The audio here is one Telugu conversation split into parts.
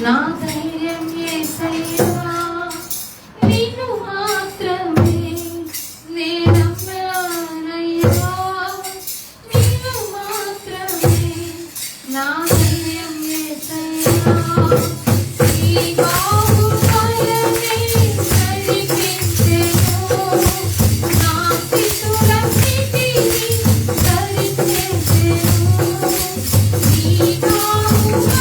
నా ధైర్యం యేసయ్యా నిన్ను మాత్రమే నేనమ్మానయ్యా నిన్ను మాత్రమే నా ధైర్యం యేసయ్యా ఈ బాహుబలమే నడిపించెను నా స్థితులన్నిటినీ సరిచేసెను ఈ బాహుబలమే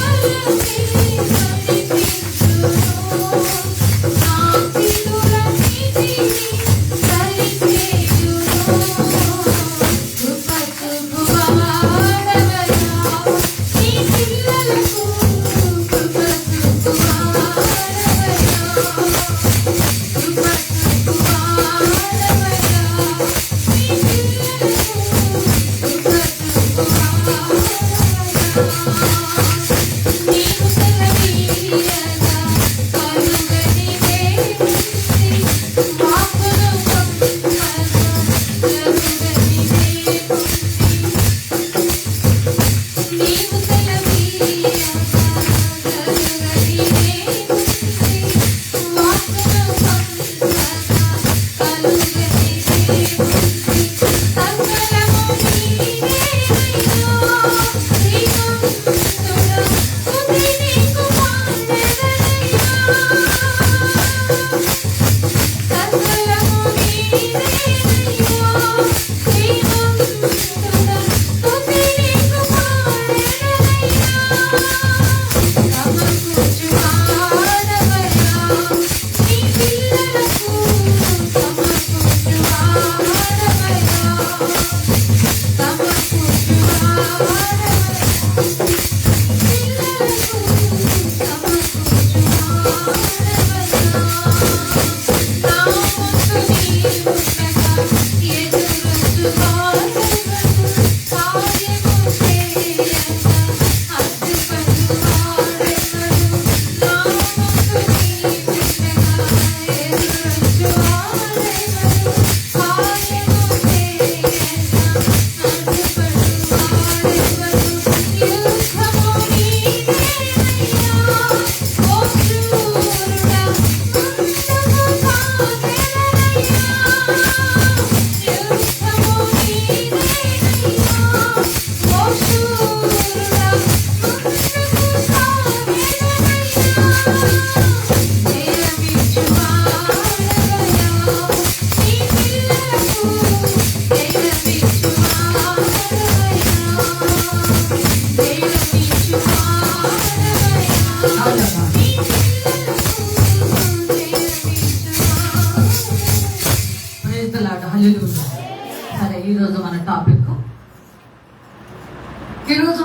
సరే, ఈరోజు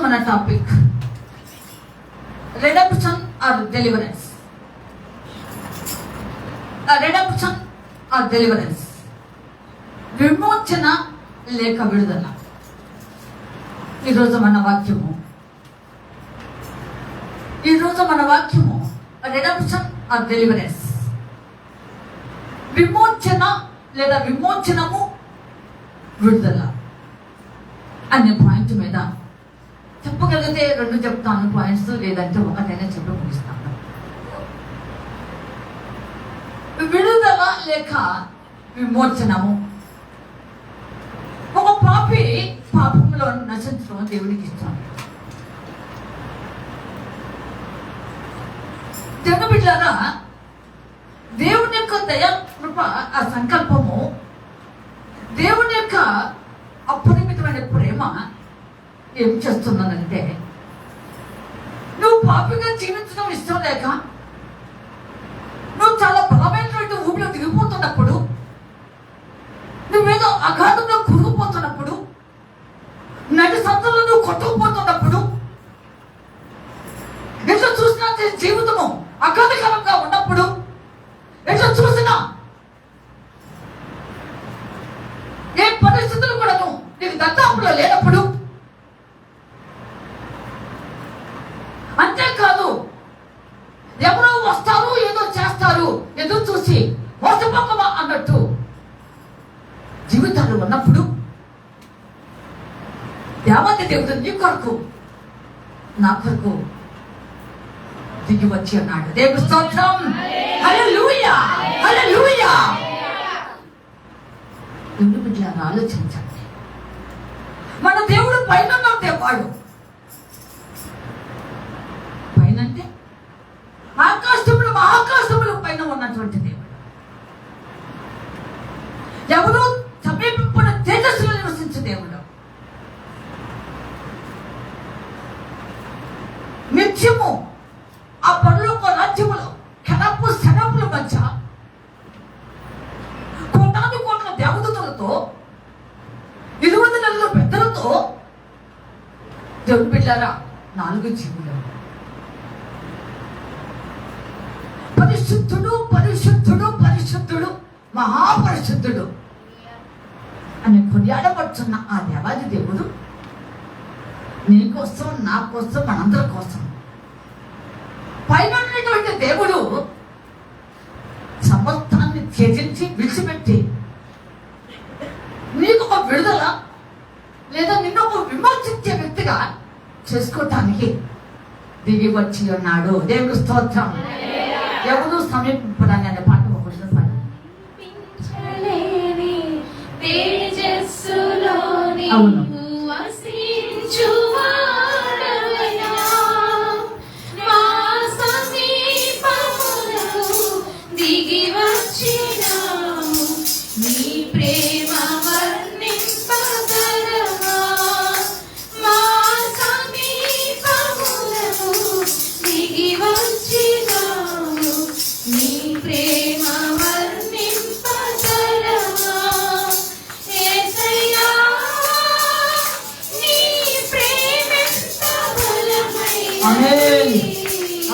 మన topic redemption or deliverance. Redemption or deliverance, విమోచన లేక విడుదల. ఈరోజు మన వాక్యము రెడెంప్షన్ ఆర్ డెలివరెన్స్, విమోచన లేదా విమోచనము విడుదల అనే పాయింట్ మీద చెప్పగలిగితే 2 చెప్తాను పాయింట్స్, లేదంటే ఒకటైనా చెప్పి ముగిస్తాను. విడుదల లేక విమోచనము. ఒక పాపి పాపంలో నశించడం దేవుడికి ఇష్టం. తెలుగు బిడ్డలారా, దేవుని యొక్క దయ కృప, ఆ సంకల్పము, దేవుని యొక్క అపరిమితమైన ప్రేమ ఏం చేస్తున్నానంటే, నువ్వు పాపిగా జీవించడం ఇష్టం లేక, నువ్వు చాలా బలమైనటువంటి ఊపిలో దిగిపోతున్నప్పుడు, నువ్వేదో అగాధంలో కురిగిపోతున్నప్పుడు, నడి సంతలో నువ్వు కొట్టుకుపోతున్నప్పుడు, ఎట్లా చూసినా జీవితము అగాధకరంగా ఉన్నప్పుడు, ఎట్లా చూసినా ఏ పరిస్థితులు కూడా నీకు దత్తాపులో లేనప్పుడు, అంతేకాదు ఎవరో వస్తారు ఏదో చేస్తారు ఎదురు చూసి మోసపోకమా అన్నట్టు జీవితాలు ఉన్నప్పుడు, దేవాది దేవుడు నీ కొరకు నా కొరకు దిగి వచ్చి ఉన్నాడు. దేవుని స్తోత్రం. హల్లెలూయా, హల్లెలూయా. దేవుని బిడ్డలారా, ఆలోచించండి. మన దేవుడు పైన వాడు పైన అంటే ఆకాశములు మహాకాశములు పైన ఉన్నటువంటి దేవుడు. ఎవరు సమీపించిన తేజస్సులో నివసించే దేవుడు. నిత్యము ఆ పరలోక రాజ్యములో క్షణపు క్షణముల మధ్య కోటాను కోట్ల దేవదూతలతో 20 నెలల పెద్దలతో దేవుని బిడ్డలారా 4 జీవులు. పరిశుద్ధుడు పరిశుద్ధుడు పరిశుద్ధుడు మహాపరిశుద్ధుడు అని కొనియాడబడుతున్న ఆ దేవాది దేవుడు నీ కోసం, నా కోసం, మనందరి కోసం పైన ఉన్నటువంటి దేవుడు సమస్తాన్ని త్యజించి విడిచిపెట్టి నీకు ఒక విడుదల లేదా నిన్ను ఒక విమర్శించే వ్యక్తిగా చేసుకోవటానికి దిగి వచ్చి ఉన్నాడు. దేవుడు స్తోత్రం. ఎవరు సమీపింపడాన్ని అనే పాట ఒకటి పాడు. అవును.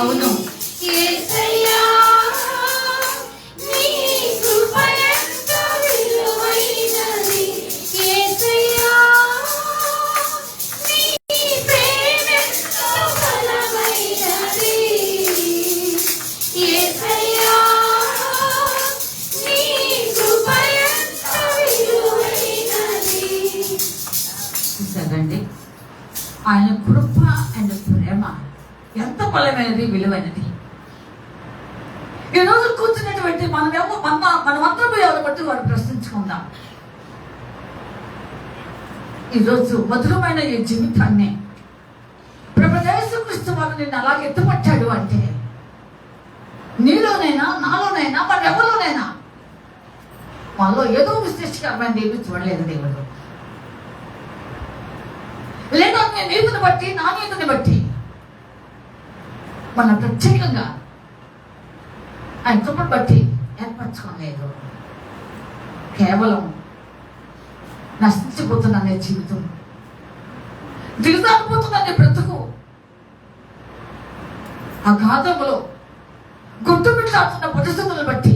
అవును. చూసారండి, ఆయన కృప అండ్ ప్రేమ ఎంత బలమైనది, విలువైనది. ఈరోజు కూర్చున్నటువంటి మనమందరం ఎవరు బట్టి వారు ప్రశ్నించుకుందాం. ఈరోజు మధురమైన ఈ జీవితాన్ని ప్రభు యేసుక్రీస్తు వారు నిన్ను అలాగ ఎత్తుపట్టాడు అంటే నీలోనైనా, నాలోనైనా, మన ఎవరిలోనైనా మనలో ఏదో విశేషకరమైన దేవుడు చూడలేదు. దేవుడు లేదా నీ నీతిని బట్టి, నా నీతిని బట్టి మన ప్రత్యేకంగా ఆయన కృపను బట్టి ఏర్పరచుకోలేదు. కేవలం నశించిపోతున్న జీవితం, దిగజారిపోతున్న బ్రతుకు, ఆ ఘాతములో గుర్తుపెట్టాల్సిన పరిస్థితులను బట్టి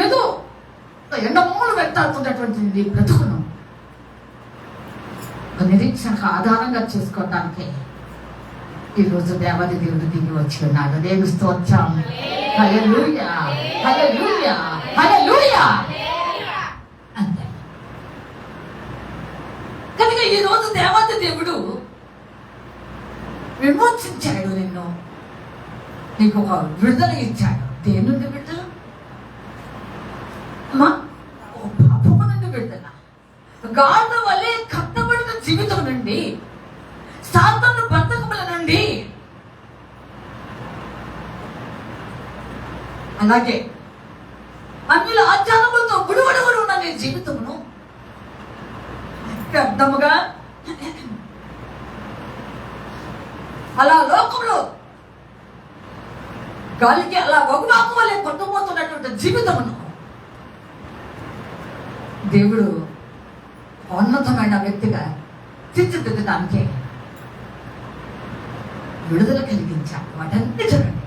ఏదో ఎండమూలు వెంటాడుతున్నటువంటి బ్రతుకును నిరీక్షణకు ఆధారంగా చేసుకోవడానికి ఈరోజు దేవాది దేవుడు దిగి వచ్చి ఉన్నాడు. దేవుని స్తోత్రం. హల్లెలూయా, హల్లెలూయా, హల్లెలూయా. అంతే. కనుక ఈరోజు దేవాది దేవుడు విమోచించాడు నిన్ను, నీకు ఒక విడుదల ఇచ్చాడు. దేని నుండి విడుదల? పాపము నుండి విడుదల. గాఢ వలె కట్టబడిన జీవితం నుండి, సాతాను బంధకముల నుండి, అలాగే అన్యుల ఆచారములతో గుడివడవడు ఉన్న నీ జీవితమును వ్యర్థముగా అలా లోకంలో గాలికి అలా వగువాకు వలె కొట్టుకుపోతున్నటువంటి జీవితమును దేవుడు ఉన్నతమైన వ్యక్తిగా తీర్చిదిద్దడానికి విడుదల కలిగించాడు. వాటన్ని చూడండి.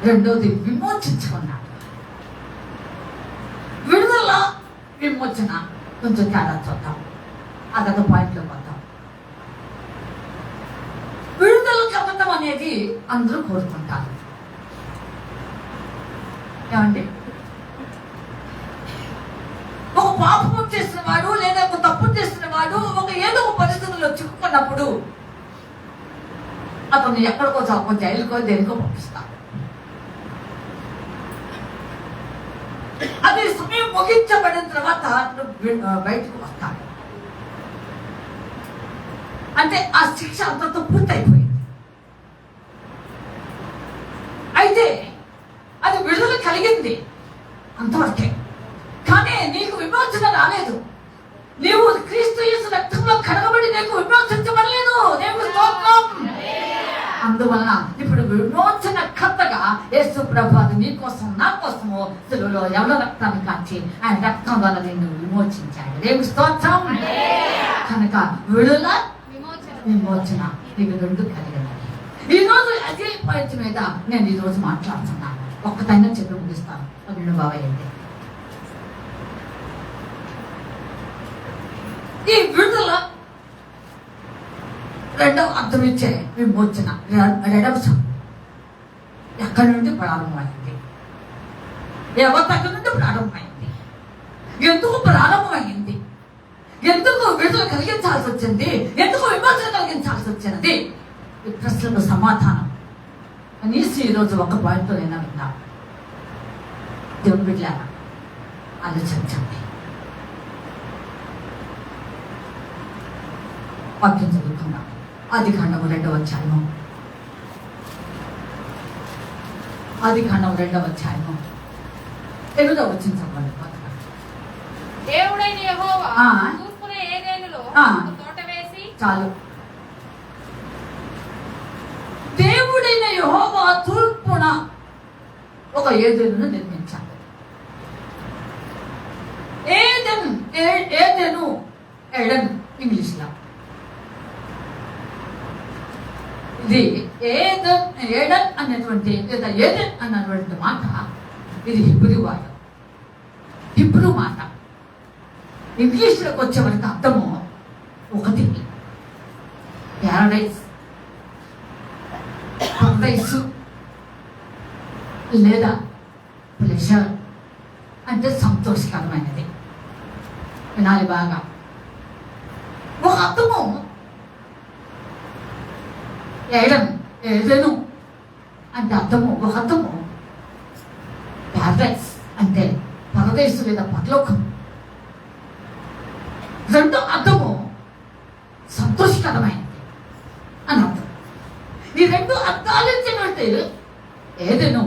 రెండోది విమోచించుకున్నాడు. విడుదల, విమోచన కొంచెం తేడా చూద్దాం. అదొక పాయింట్లో పోతాం. విడుదల కలగడం అనేది అందరూ కోరుకుంటారు. ఏమండి, ఒక పాపం చేసిన వాడు లేదా ఒక తప్పు చేసిన వాడు ఒక ఏదో ఒక పరిస్థితుల్లో చిక్కుకున్నప్పుడు వాళ్ళని ఎక్కడికో చాకో జైలుకో దేనికో పంపిస్తారు. అది సమయం ముగించబడిన తర్వాత బయటకు వస్తాడు. అంటే ఆ శిక్ష అంతతో పూర్తయిపోయింది. అయితే అది విడుదల కలిగింది అంతవరకే. కానీ నీకు విమోచన రాలేదు. నీవు క్రీస్తు యేసు రక్తంలో కడగబడి నీకు విమోచించబడలేదు. దేవుని స్తోత్రం. అందువలన ఇప్పుడు విమోచన కర్తగా యేసు ప్రభు అది నీ కోసం నా కోసము సిలువలో ఎవరి రక్తాన్ని కాచి ఆయన రక్తం వల్ల నిన్ను విమోచించాడు. దేవుని స్తోత్రం. కనుక విడుదల విమోచన నీకు రెండు కలిగినది. ఈ రోజు అదే పాయింట్ మీద నేను ఈ రోజు మాట్లాడుతున్నాను. ఒక్కటైనా చెప్పి ముగిస్తాను. అది బాబాయ్ అంటే ఈ విడుదల రెండవ అర్థం ఇచ్చే విమోచన రెడప్షన్ ఎక్కడి నుండి ప్రారంభమైంది? ఎవరి దగ్గర నుండి ప్రారంభమైంది? ఎందుకు ప్రారంభమైంది? ఎందుకు విడుదల కలిగించాల్సి వచ్చింది? ఎందుకు విమోచన కలిగించాల్సి వచ్చినది? ఈ ప్రశ్నలకు సమాధానం అనేసి ఈరోజు ఒక పాయింట్తో నేను విన్నా. దేవుని బిడ్డలారా ఆలోచించండి. వాక్యం చదువుకుందాం. ఆదికాండము 2వ అధ్యాయము. ఆదికాండము 2వ అధ్యాయము 8వ వచనం చదవండి. దేవుడైన యెహోవా ఆ. తూర్పున ఏదెనులో ఆ. ఒక తోట వేసి చాలు. దేవుడైన యెహోవా తూర్పున ఒక ఏదెనును నిర్మించాడు. ఏదెను ఎడెన్ ఇంగ్లీష్ లో. ఇది ఏడన్ అనేటువంటి లేదా ఏదెన్ అన్నటువంటి మాట ఇది హిబ్రూ మాట. ఇంగ్లీష్లోకి వచ్చే వరకు అర్థము ఒకటి. ప్యారడైజ్, పరదైసు లేదా ప్లెజర్ అంటే సంతోషకరమైనది. వినాలి బాగా. ఒక అర్థము ఏదెను అంటే అర్థము ఒక అర్థము ప్యారడైస్ అంటే పరదేశు లేదా పరలోకం. రెండో అర్థము సంతోషకరమైనది అని అర్థం. ఈ రెండు అర్థాలించినట్టు ఏదెను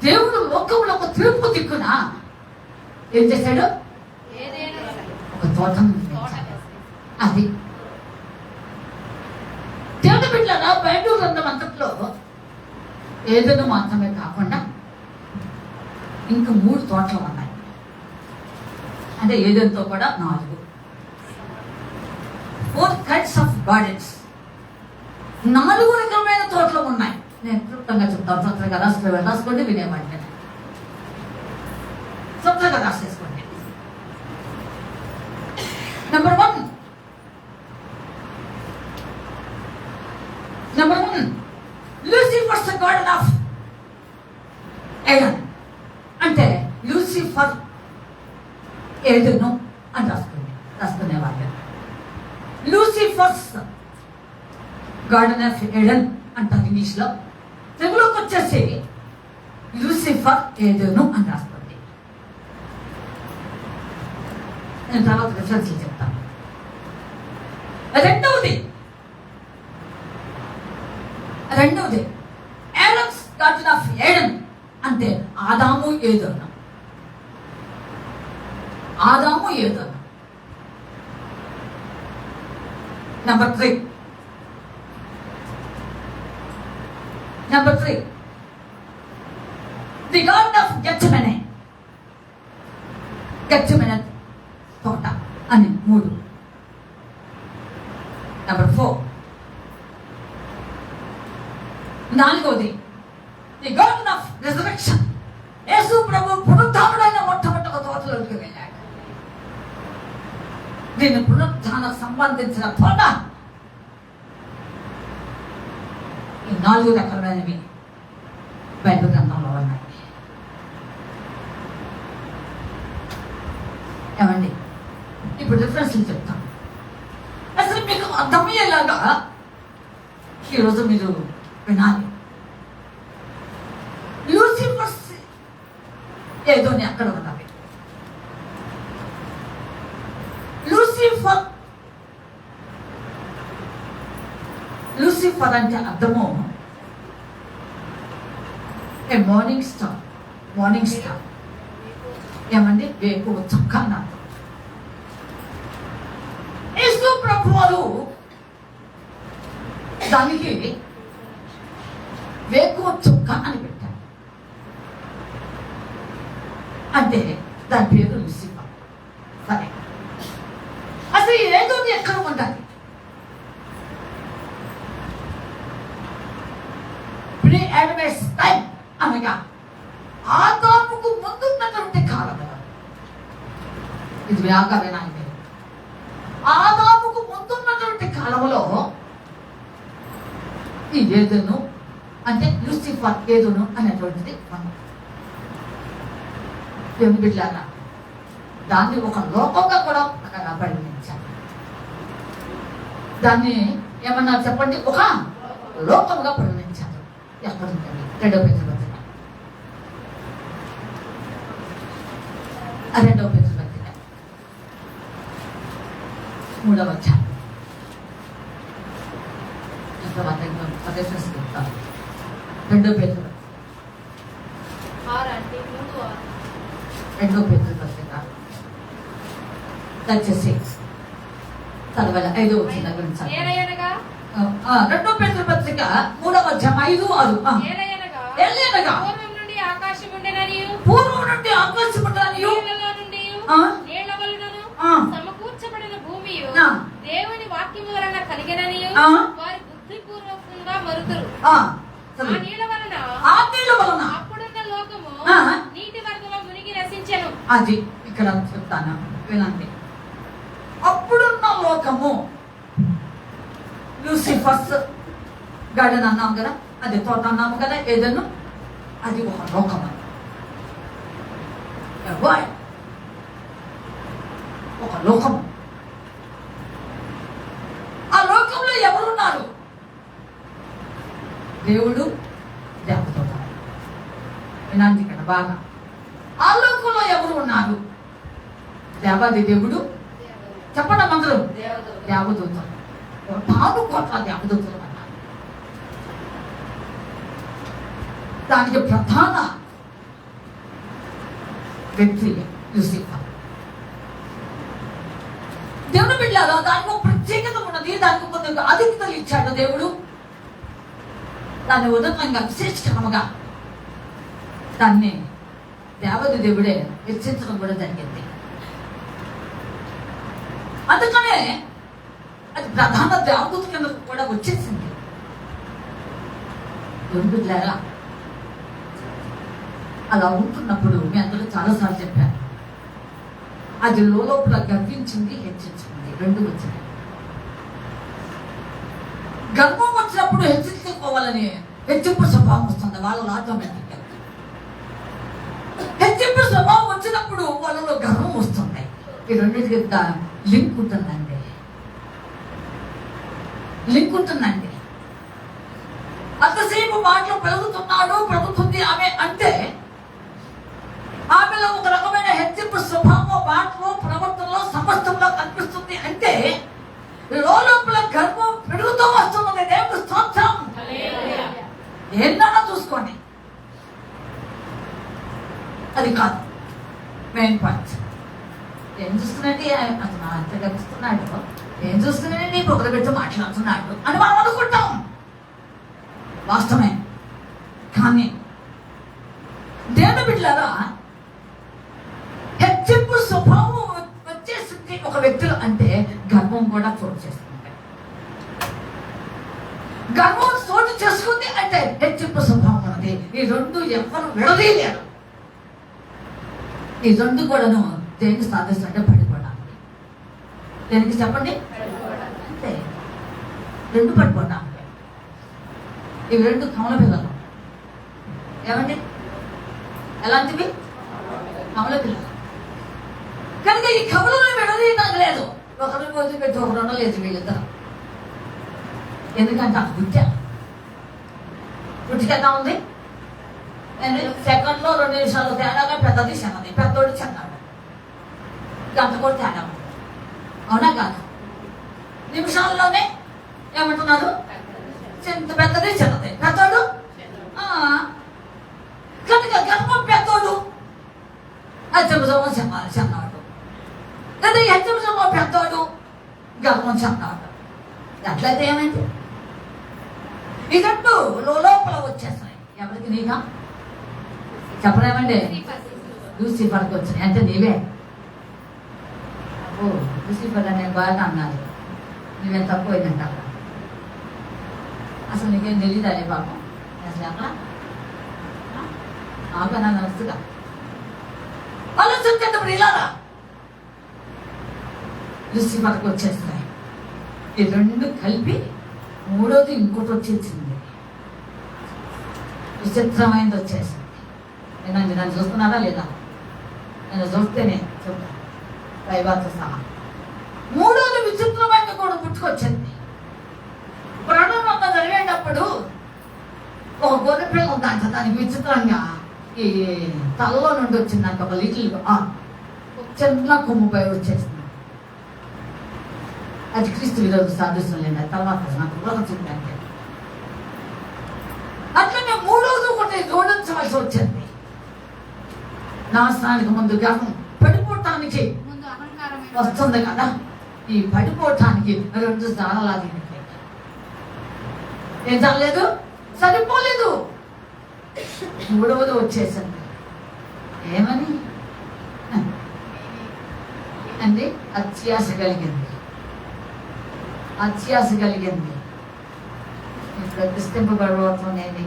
దేవుడు లోకంలో ఒక తిరుపు దిక్కున ఏం చేశాడు? ఏదైనా ఒక తోటను నిర్మించాడు. అది దేవుని బిడ్డలారా బైబిల్ గ్రంథం అంతట్లో ఏదైనా మాత్రమే కాకుండా ఇంకా 3 తోటలు ఉన్నాయి. అంటే ఏదైనాతో కూడా 4 kinds of gardens. 4 రకమైన తోటలు ఉన్నాయి. నేను క్లుప్తంగా చెప్తాను. సొంతగా రాసుకోండి, వినేవాడిని సొంతగా రాసేసుకోండి. Number 1 Lucifer's garden of Eden. అంటే లూసిఫర్ ఏదెను అని రాసుకునేవాళ్ళు. లూసిఫర్స్ గార్డెన్ ఆఫ్ ఏడెన్ అంటారు ఇంగ్లీష్లో. తెలుగులోకి వచ్చేసి లూసిఫర్ ఏదెను అని రాస్తుంది. నేను తర్వాత రిఫరెన్స్ చెప్తాను. రెండవది ఏడెన్స్ గార్డెన్ ఆఫ్ ఏడెన్ అంటే ఆదాము ఏదోను. Number 3 the garden of Gethsemane తోట అని 3. నెంబర్ 4 4వది the garden of resurrection. Yesu ప్రభు పునరుద్ధానుడైన మొట్టమొదటి ఒక తోటలోకి వెళ్ళాడు. దీన్ని పునరుద్ధానం సంబంధించిన తోట. ఈ 4 రకాలైనవి బైబిల్ గ్రంథంలో ఉన్నాయి. ఏమండి, ఇప్పుడు రిఫరెన్స్లు చెప్తాను. అసలు మీకు అర్థమయ్యేలాగా ఈరోజు మీరు వినాలి. లూసిఫర్స్ ఏదోని అక్కడ ఉన్నది. లూసిఫర్ అంటే అర్థము ఏ మార్నింగ్ స్టార్ ఏమండి వేకు చొక్కా అని అర్థం. యేసు ప్రభు వారు దానికి వేకు చొక్కా అని పెట్టారు. అంటే దాని పేరు లూసిఫర్. సరే, అసలు ఏదో ఎక్కడ ఉండాలి? ప్రీ అడ్వైస్ టైం అనగా ఆదాముకు ముందున్నటువంటి కాలం. ఇది వ్యాగా వినాలి. ఆదాముకు ముందున్నటువంటి కాలంలో ఈ ఏదోను అంటే లూసిఫర్ ఏదోను అనేటువంటిది మనం దేవుని బిడ్డలారా దాన్ని ఒక లోకంగా కూడా పరిగణించాలి. దాన్ని ఏమన్నా చెప్పండి, ఒక లోకంగా పరిగణించాలి. ఎక్కడుందండి? 2వ పేతురు పత్రిక 3వ అధ్యాయం. చెప్తాను. 2వ పేతురు 6 అంటే 3 2వ పేతురు పత్రిక దయచేసి చదవాలి. 5వ వచనం గురించి ఏలయనగా 2వ పేతురు పత్రిక 3వ అధ్యాయం 5, 6. ఏలయనగా పూర్వం నుండి ఆకాశం ఉండెననియు నీళ్లలో నుండియు నీళ్ల వలనను సమకూర్చబడిన భూమియు దేవుని వాక్యము వలన కలిగెననియు వారి బుద్ధిపూర్వకంగా మరుతురు. ఆ నీళ్ల వలన అప్పుడున్న లోకము నీటి వరదలో మునిగి నశించెను. అది ఇక్కడ చెప్తాను వినండి. అప్పుడున్న లోకము లూసిఫర్స్ గార్డెన్ అన్నాం కదా, అది తోట అన్నాము కదా, ఏదను అది ఒక లోకం. ఒక లోకము. ఆ లోకంలో ఎవరున్నారు? దేవుడు, దేవదూత. వినండి ఇక్కడ బాగా. ఆ లోకంలో ఎవరు ఉన్నారు? దేవాది దేవుడు. చెప్పండి అందరూ. దేవదూత. 4 కోట్ల దేవదూతలు అన్నారు. దానికి ప్రధాన వ్యక్తి లూసిఫర్. దేవుని బిడ్డలారా దానికి ఒక ప్రత్యేకత ఉన్నది. దానికి కొంత అధికతలు ఇచ్చాడు దేవుడు. దాన్ని ఉదకంగా విశేషకరముగా దాన్ని దేవది దేవుడే హెచ్చించడం కూడా జరిగింది. అందుకనే అది ప్రధాన దేవదూత కింద కూడా వచ్చేసింది. దేవుని బిడ్డలారా అలా ఉంటున్నప్పుడు మీ అందరూ చాలాసార్లు చెప్పారు, అది లోపల గర్వించింది, హెచ్చించుకుంది, 2 వచ్చినాయి. గర్వం వచ్చినప్పుడు హెచ్చించుకోవాలని హెచ్చింపు స్వభావం వస్తుంది వాళ్ళలో ఆటోమేటిక్గా. హెచ్చింపు స్వభావం వచ్చినప్పుడు వాళ్ళలో గర్వం వస్తుంది. ఈ రెండింటికి లింక్ ఉంటుందండి. అంతసేపు మాటలు పెరుగుతుంది ఆమె అంటే ఆమెలో ఒక రకమైన హెచ్చింపు స్వభావం మాటలో ప్రవర్తనలో సమస్తంలో కనిపిస్తుంది. అంటే లోపల గర్వం పెరుగుతూ వస్తున్నది. దేవుడు స్తోత్రం. ఏంటన్నా చూసుకోండి. అది కాదు మెయిన్ పాయింట్. ఏం చూస్తున్నాండి అతను అంత గడుస్తున్నాడు, ఏం చూస్తున్నాడండి పొగలు పెట్టి మాట్లాడుతున్నాడు అని మనం అనుకుంటాం. వాస్తవమే. కానీ దేవుని బిడ్డలారా హెచ్చింపు స్వభావం వచ్చేసింది ఒక వ్యక్తులు అంటే గర్వం కూడా చోటు చేసుకుంటాయి. గర్వం చోటు చేసుకుంది అంటే హెచ్చింపు స్వభావం ఉన్నది. ఈ 2 ఎవరు విడదీయలేరు. ఈ 2 కూడాను దేనికి సాధిస్తుంటే పడిపోవడానికి. దేనికి చెప్పండి? అంతే. 2 పడిపోవడానికి. ఇవి 2 కమల పిల్లలు. ఏమండి? ఎలాంటివి? కమల పిల్లలు. కనుక ఈ కమలను విడదీయడానికి లేదు. ఒకరిని వదిలిపెట్టి ఒకరు లేదు వీళ్ళిద్దరు. ఎందుకంటే ఆ బుద్ధి పుట్టుకెలా ఉంది? సెకండ్లో 2 నిమిషాలు తేడాగా పెద్దది చిన్నది, పెద్దోడు చిన్నాడు, గంట కూడా తేడా ఉంది. అవునా కాదు? నిమిషాల్లోనే ఏమంటున్నారు? పెద్దది చిన్నది, పెద్దోడు కనుక గర్భం పెద్దోడు, అచ్చబుజమో చిన్నాడు, లేదా ఎచ్చబుజమో పెద్దోడు, గర్భం చిన్నాడు. ఎట్లయితే ఏమైంది? ఈ రెండు లోపల వచ్చేస్తాయి. ఎవరికి? నీకా? చెప్పలేమండి. లూసిఫర్కి వచ్చినాయి అంటే నీవే. అబ్బో లూసిఫర్ అనే బాగా అన్నారు, నువ్వేం తక్కువైందంట. అసలు నీకేం తెలియదు అదే పాపం. అసలు అక్కడ ఆపనా నడుస్తుగా ఆలోచించేటప్పుడు ఇలారా లూసిఫర్కి వచ్చేస్తాయి. ఈ రెండు కలిపి మూడోది ఇంకోటి వచ్చేసింది, విచిత్రమైనది వచ్చేసింది. నన్ను చూస్తున్నారా లేదా? నేను చూస్తేనే చెప్తా పైబాతో సహా. మూడోది విచిత్రమైన కూడా పుట్టుకొచ్చింది. ప్రణామం చదివేటప్పుడు ఒక గొర్రె పిల్ల ఉందంట, దానికి విచిత్రంగా ఈ తలలో నుండి వచ్చిందంట ఒక లిటిల్ చిన్న కొమ్ముపై వచ్చేసింది. అది క్రీస్తు విరోధి సాదృశ్యం లేదు, తర్వాత నాకు గృహ చూడండి. అట్లనే మూడోది ఒకటి జోడించవలసి వచ్చింది. నాశనానికి ముందు గర్వం పడిపోవటానికి వస్తుంది కదా, ఈ పడిపోవటానికి 2 దారాలు ఏం చాలేదు, సరిపోలేదు. మూడవది వచ్చేసింది. ఏమని అండి? అత్యాశ కలిగింది. అత్యాశ కలిగింది. ప్రతిష్ఠింపబడవతం నేను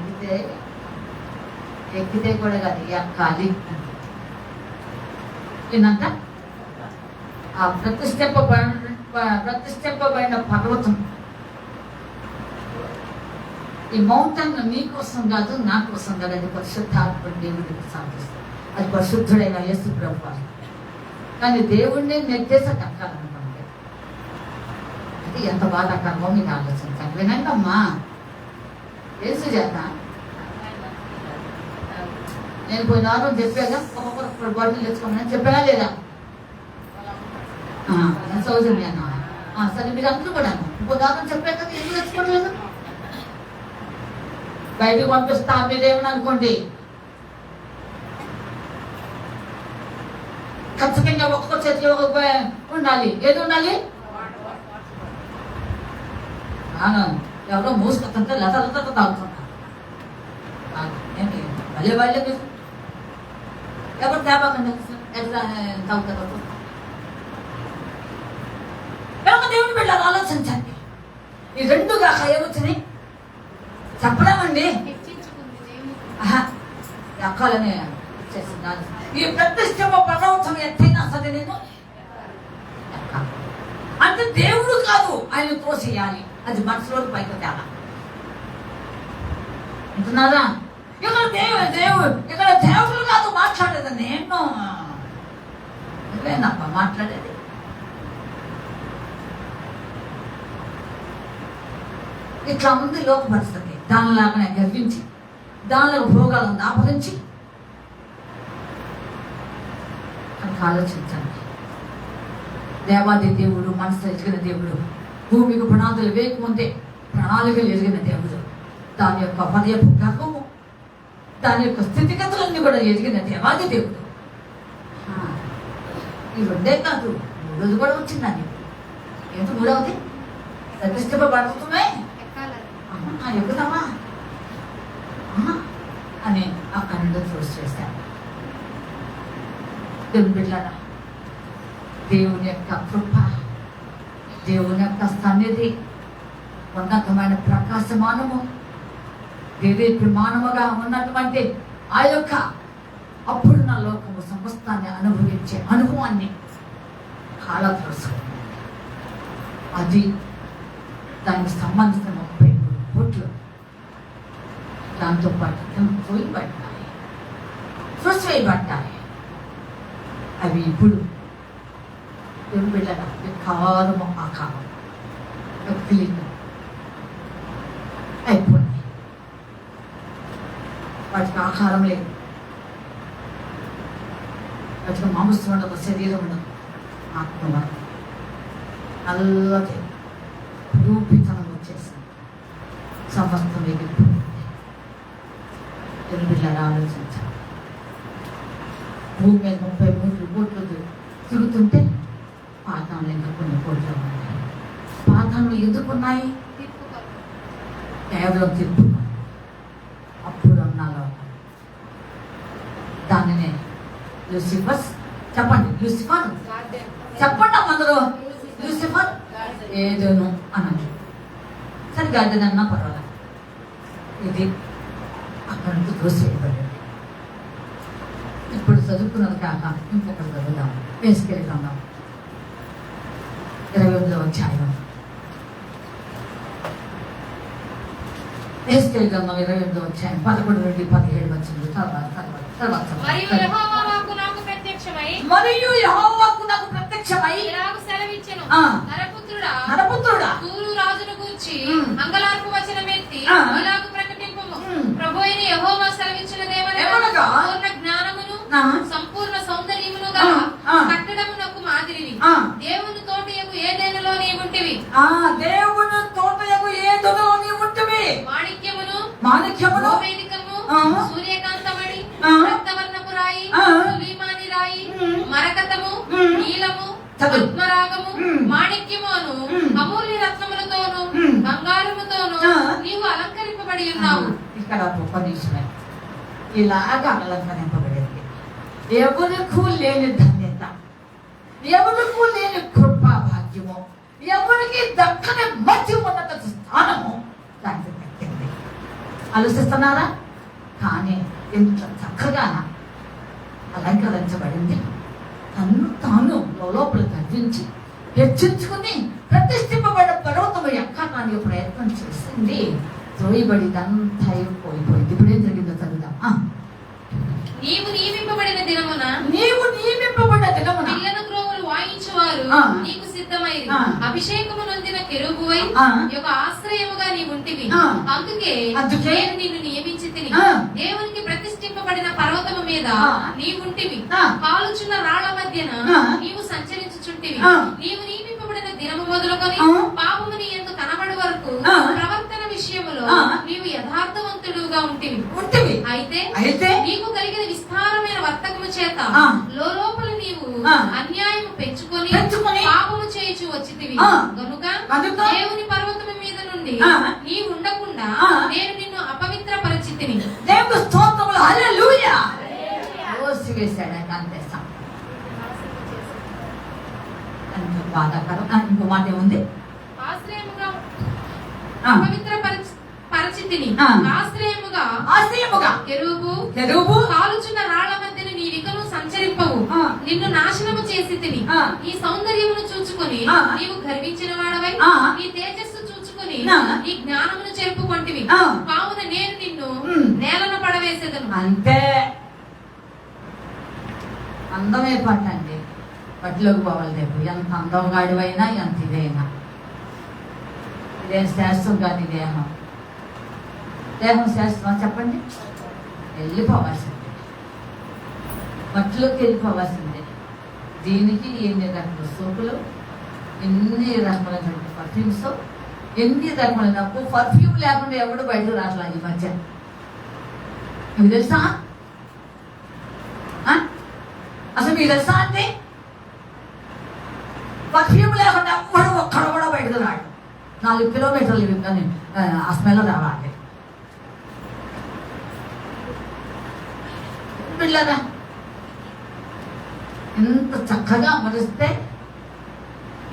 ఎక్కితే కూడా కాదు, ఎక్కాలి. ఏంటంట? ఆ ప్రతిష్ఠింపబడిన పర్వతం, ఈ మౌంటైన్ మీకోసం కాదు, నా కోసం కాదు, అది పరిశుద్ధాత్మ దేవుడికి సాధిస్తుంది. అది పరిశుద్ధుడైన యేసు ప్రభువు. కానీ దేవుణ్ణి నెట్టేసా కక్కాలనుకోండి, అది ఎంత బాధాకరమో మీకు ఆలోచించాలి. వినండి అమ్మా. యేసు చేత నేను పోయిన వారం చెప్పాగా, ఒక్కొక్కరు బాటిల్ తెచ్చుకోమని చెప్పాగా లేదా? సౌజన్యాను సరే, మీరు అందరూ కూడా ఇంకో దారం చెప్పాక ఎందుకు తెచ్చుకోవట్లేదు? బయటకు పంపిస్తా మీరేమని అనుకోండి, ఖచ్చితంగా ఒక్కొక్క చేతిలో ఉండాలి. ఏది ఉండాలి? ఎవరో మూసుకొస్తుంటే లత తాగుతున్నారు. భలే వాళ్ళే ఎవరు తేబాకండి, ఎట్లా తాగుతారు? దేవుని బిడ్డలు ఆలోచించండి. ఈ 2గా ఏమొచ్చినాయి చెప్పలేమండి. ఎక్కాలని చేస్తున్నాను. ఈ ప్రతిష్ఠింప పర్వతం ఎత్తైనా సరే నేను అంటే దేవుడు కాదు, ఆయన తోసేయాలి. అది మనసులో పైకి తేడా. అంటున్నారా? ఇక్కడ దేవుడు ఇక్కడ దేవుడు కాదు మాట్లాడేది, నేను నువ్వేనప్ప మాట్లాడేది. ఇట్లా ఉంది లోక పరిస్థితి. దానిలాగానే గర్వించి, దానిలో భోగాలను ఆపరించి మనకు ఆలోచించండి. దేవాది దేవుడు, మనసు ఎరిగిన దేవుడు, భూమికి పునాదులు వేయకముందే ప్రణాళికలు ఎరిగిన దేవుడు, దాని యొక్క హృదయపు గర్వము, దాని యొక్క స్థితిగతులన్నీ కూడా ఎరిగిన దేవాది దేవుడు. ఈ 2 కాదు, 3వది కూడా వచ్చిందని. ఏంటో 3వది? ప్రతిష్ఠింపబడుతున్నాయి ఎక్కుతావా అని అక్కడ నుండి చూసి చేశాను. దేవుని బిడ్డలారా, దేవుని యొక్క కృప, దేవుని యొక్క సన్నిధి, ఉన్నతమైన ప్రకాశమానము, ప్రమాణముగా ఉన్నటువంటి ఆ యొక్క అప్పుడున్న లోకము సమస్తాన్ని అనుభవించే అనుభవాన్ని కాలత్రోసుకుంది. అది దానికి సంబంధించిన 33 కోట్లు దాంతోపాటు పోయిబడ్డాయి, చూసివేయబడ్డాయి. అవి ఇప్పుడు బిడ్డల కాలము ఆకారం అయిపోయింది. ఆహారం లేదు, అట్లా మాంసం ఉండదు, శరీరం ఉండదు, ఆత్మ ఉండదు. నల్లటి రూపితనం వచ్చేసింది, సమస్తం ఎగిరిపోయింది. పిల్లలు ఆలోచించాలి. భూమి మీద 33 కోట్లు తిరుగుతుంటే పాతాళంలో ఇంకా కొన్ని కోట్లు ఉన్నాయి. పాతాళంలో ఎందుకున్నాయి? కేవలం తీర్పు. అప్పుడు అన్నాలో దానినే లూసిఫర్, చెప్పండి లూసిఫర్, చెప్పండి అందరూ లూసిఫర్ ఏదోను అన్నది. సరే గార్డెన్ అన్నా పర్వాలేదు, ఇది అక్కడి నుంచి దోసేయబడింది. ఇప్పుడు చదువుకున్నది కాక ఇంకొకటి చదువుదాం. వేసుకెళ్ళి గ్రంథం 28వ అధ్యాయం. వేసుకెళ్ళి గ్రంథం 28వ అధ్యాయం 11 నుండి 17 వచ్చింది. మరియు యెహోవా వాక్కు నాకు ప్రత్యక్షమై ఇలాగు సెలవిచ్చెను, నరపుత్రుడా, తూరు రాజును గూర్చి అంగలార్పు వచనమెత్తి ఇలాగు ప్రకటింపుము. ప్రభువైన యెహోవా సెలవిచ్చినదేమనగా, పూర్ణ జ్ఞానమును సంపూర్ణ సౌందర్యమును గల కట్టడమునకు మాదిరివి దేవుని తోటయగు ఏదెనులో నీవుంటివి. దేవుని తోటయగు ఏదెనులో నీవుంటివి. మాణిక్యమును వేదికము, సూర్యకాంతమణి, రక్తవర్ణపు రాయి, సులీమాని రాయి, మరకతము, నీలము, పద్మరాగము, మాణిక్యము అను అమూల్య రత్నములతోను బంగారముతోను నీవు అలంకరింపబడి ఉన్నావు. ఇక్కడ ఉపనిషమే ఇలాగా అలంకరింపబడింది. ఎవరికి లేని ధన్యత, ఎవరికి లేని కృపా భాగ్యము, ఎవరికి దక్కని మంచి ఉన్నత స్థానము దానికి దక్కింది. ఆలోచిస్తున్నారా? కానీ ఎంత చక్కగా అలంకరించబడింది. తను తాను లోపల తగ్గించి హెచ్చించుకుని ప్రతిష్ఠింపబడిన పర్వతము ఎక్కడానికి ప్రయత్నం చేసింది. తోయబడిదంతా అయిపోయింది. ఇప్పుడు ఏం జరిగిందో చదువుదాం. నీవు నియమింపబడిన దినమున పిల్లన క్రోవులు వాయించువారు నీకు సిద్ధమైంది. అభిషేకము నొందిన కెరూబువై యొక్క ఆశ్రయముగా నీవుంటివి. అందుకే నేను నిన్ను నియమించి తిని దేవునికి ప్రతిష్ఠింపబడిన పర్వతము మీద నీవుంటివి. కాలుచున్న రాళ్ల మధ్యన నీవు సంచరించుచుంటివి. నీవు నియమింపబడిన దినము మొదలుకొని పాపము నీ యందు కనబడు వరకు ప్రవర్తన విషయములో నీవు యథార్థవంతుడుగా ఉంటివి. అయితే నీకు కలిగిన విస్తారమైన వర్తకము చేత లోపల నీవు అన్యాయము పెంచుకొని పాపము చేయుచు వచ్చితివి. కనుక దేవుని పర్వతము మీద నుండి నీవు ఉండకుండా నేను నిన్ను అపవిత్ర పరిచితిని. దేవుని స్తోత్రములు, హల్లెలూయా. ఓసివేశాడు అంతే. బాధాకరం. ఇంకో మాట ఉంది, ఆశ్రయముగా అపవిత్ర పరిచితిని. ఆశ్రయముగా కెరూబు కాలుచున్న రాళ్ల మధ్యన నీవికను సంచరింపవు. నిన్ను నాశనము చేసి తిని ఈ సౌందర్యమును చూచుకొని నీవు గర్వించిన వాడవై నీ తేజస్సు చూచుకొని నీ జ్ఞానమును చెరుపుకొంటివి. కావున నేను నిన్ను నేలను పడవేసేదను. అంతే. అందమే పట్టండి, బట్లోకి పోవాలి. రేపు ఎంత అందగాడివైనా ఎంత ఇదైనా ఇదేం శాస్త్రం కాదు. దేహం శాస్త్రం చెప్పండి. వెళ్ళిపోవాల్సిందే, బట్టలోకి వెళ్ళిపోవాల్సిందే. దీనికి ఎన్ని రకాల సోపులు, ఎన్ని రకమైన పర్ఫ్యూమ్స్, ఎన్ని రకమైన పర్ఫ్యూమ్ లేకుండా ఎవడు బయటకు రాట్లా ఈ మధ్య. మీకు తెలుసా? అసలు మీకు తెలుసా అంటే పర్ఫ్యూమ్ లేకుండా ఎవడు ఒక్కడు కూడా బయటకు రాడు. 4 కిలోమీటర్లు కానీ ఆ స్మెల్ రావాలి. పిల్లరా ఎంత చక్కగా మరిస్తే,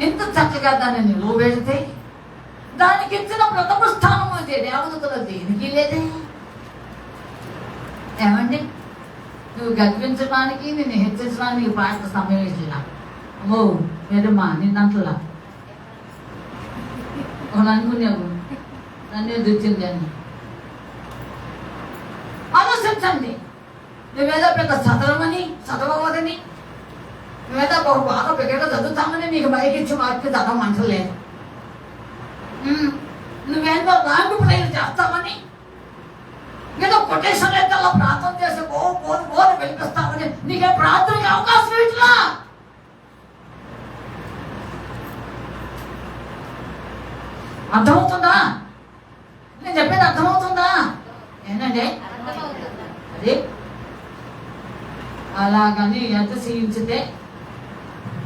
ఎంత చక్కగా దాన్ని నిలువబెడితే, దానికి ఇచ్చిన ప్రథమ స్థానం అది దేవతలు దేనికి లేదే. ఏమండి, నువ్వు గర్వించడానికి, నిన్ను హెచ్చరించడానికి పాట సమయం ఇట్లా. ఓ మీరమ్మా నిన్నంటలా ఒకళ్ళు అనుకునేవు నన్నే తెచ్చింది అని. ఆలోచించండి. నువ్వేదో పెద్ద చదవదని, నువ్వేదో బాగా పెద్దగా చదువుతామని నీకు బయటిచ్చి వారికి చదవమంటలేదు. నువ్వేదో ర్యాంకు ప్రేయర్ చేస్తామని, ఏదో కొటేషన్ లెక్కల్లో ప్రార్థన నీకే ప్రార్థనకి అవకాశం ఇట్లా. అర్థమవుతుందా? నేను చెప్పేది అర్థమవుతుందా? ఏంటండి అది అలాగని ఎంత చేయించితే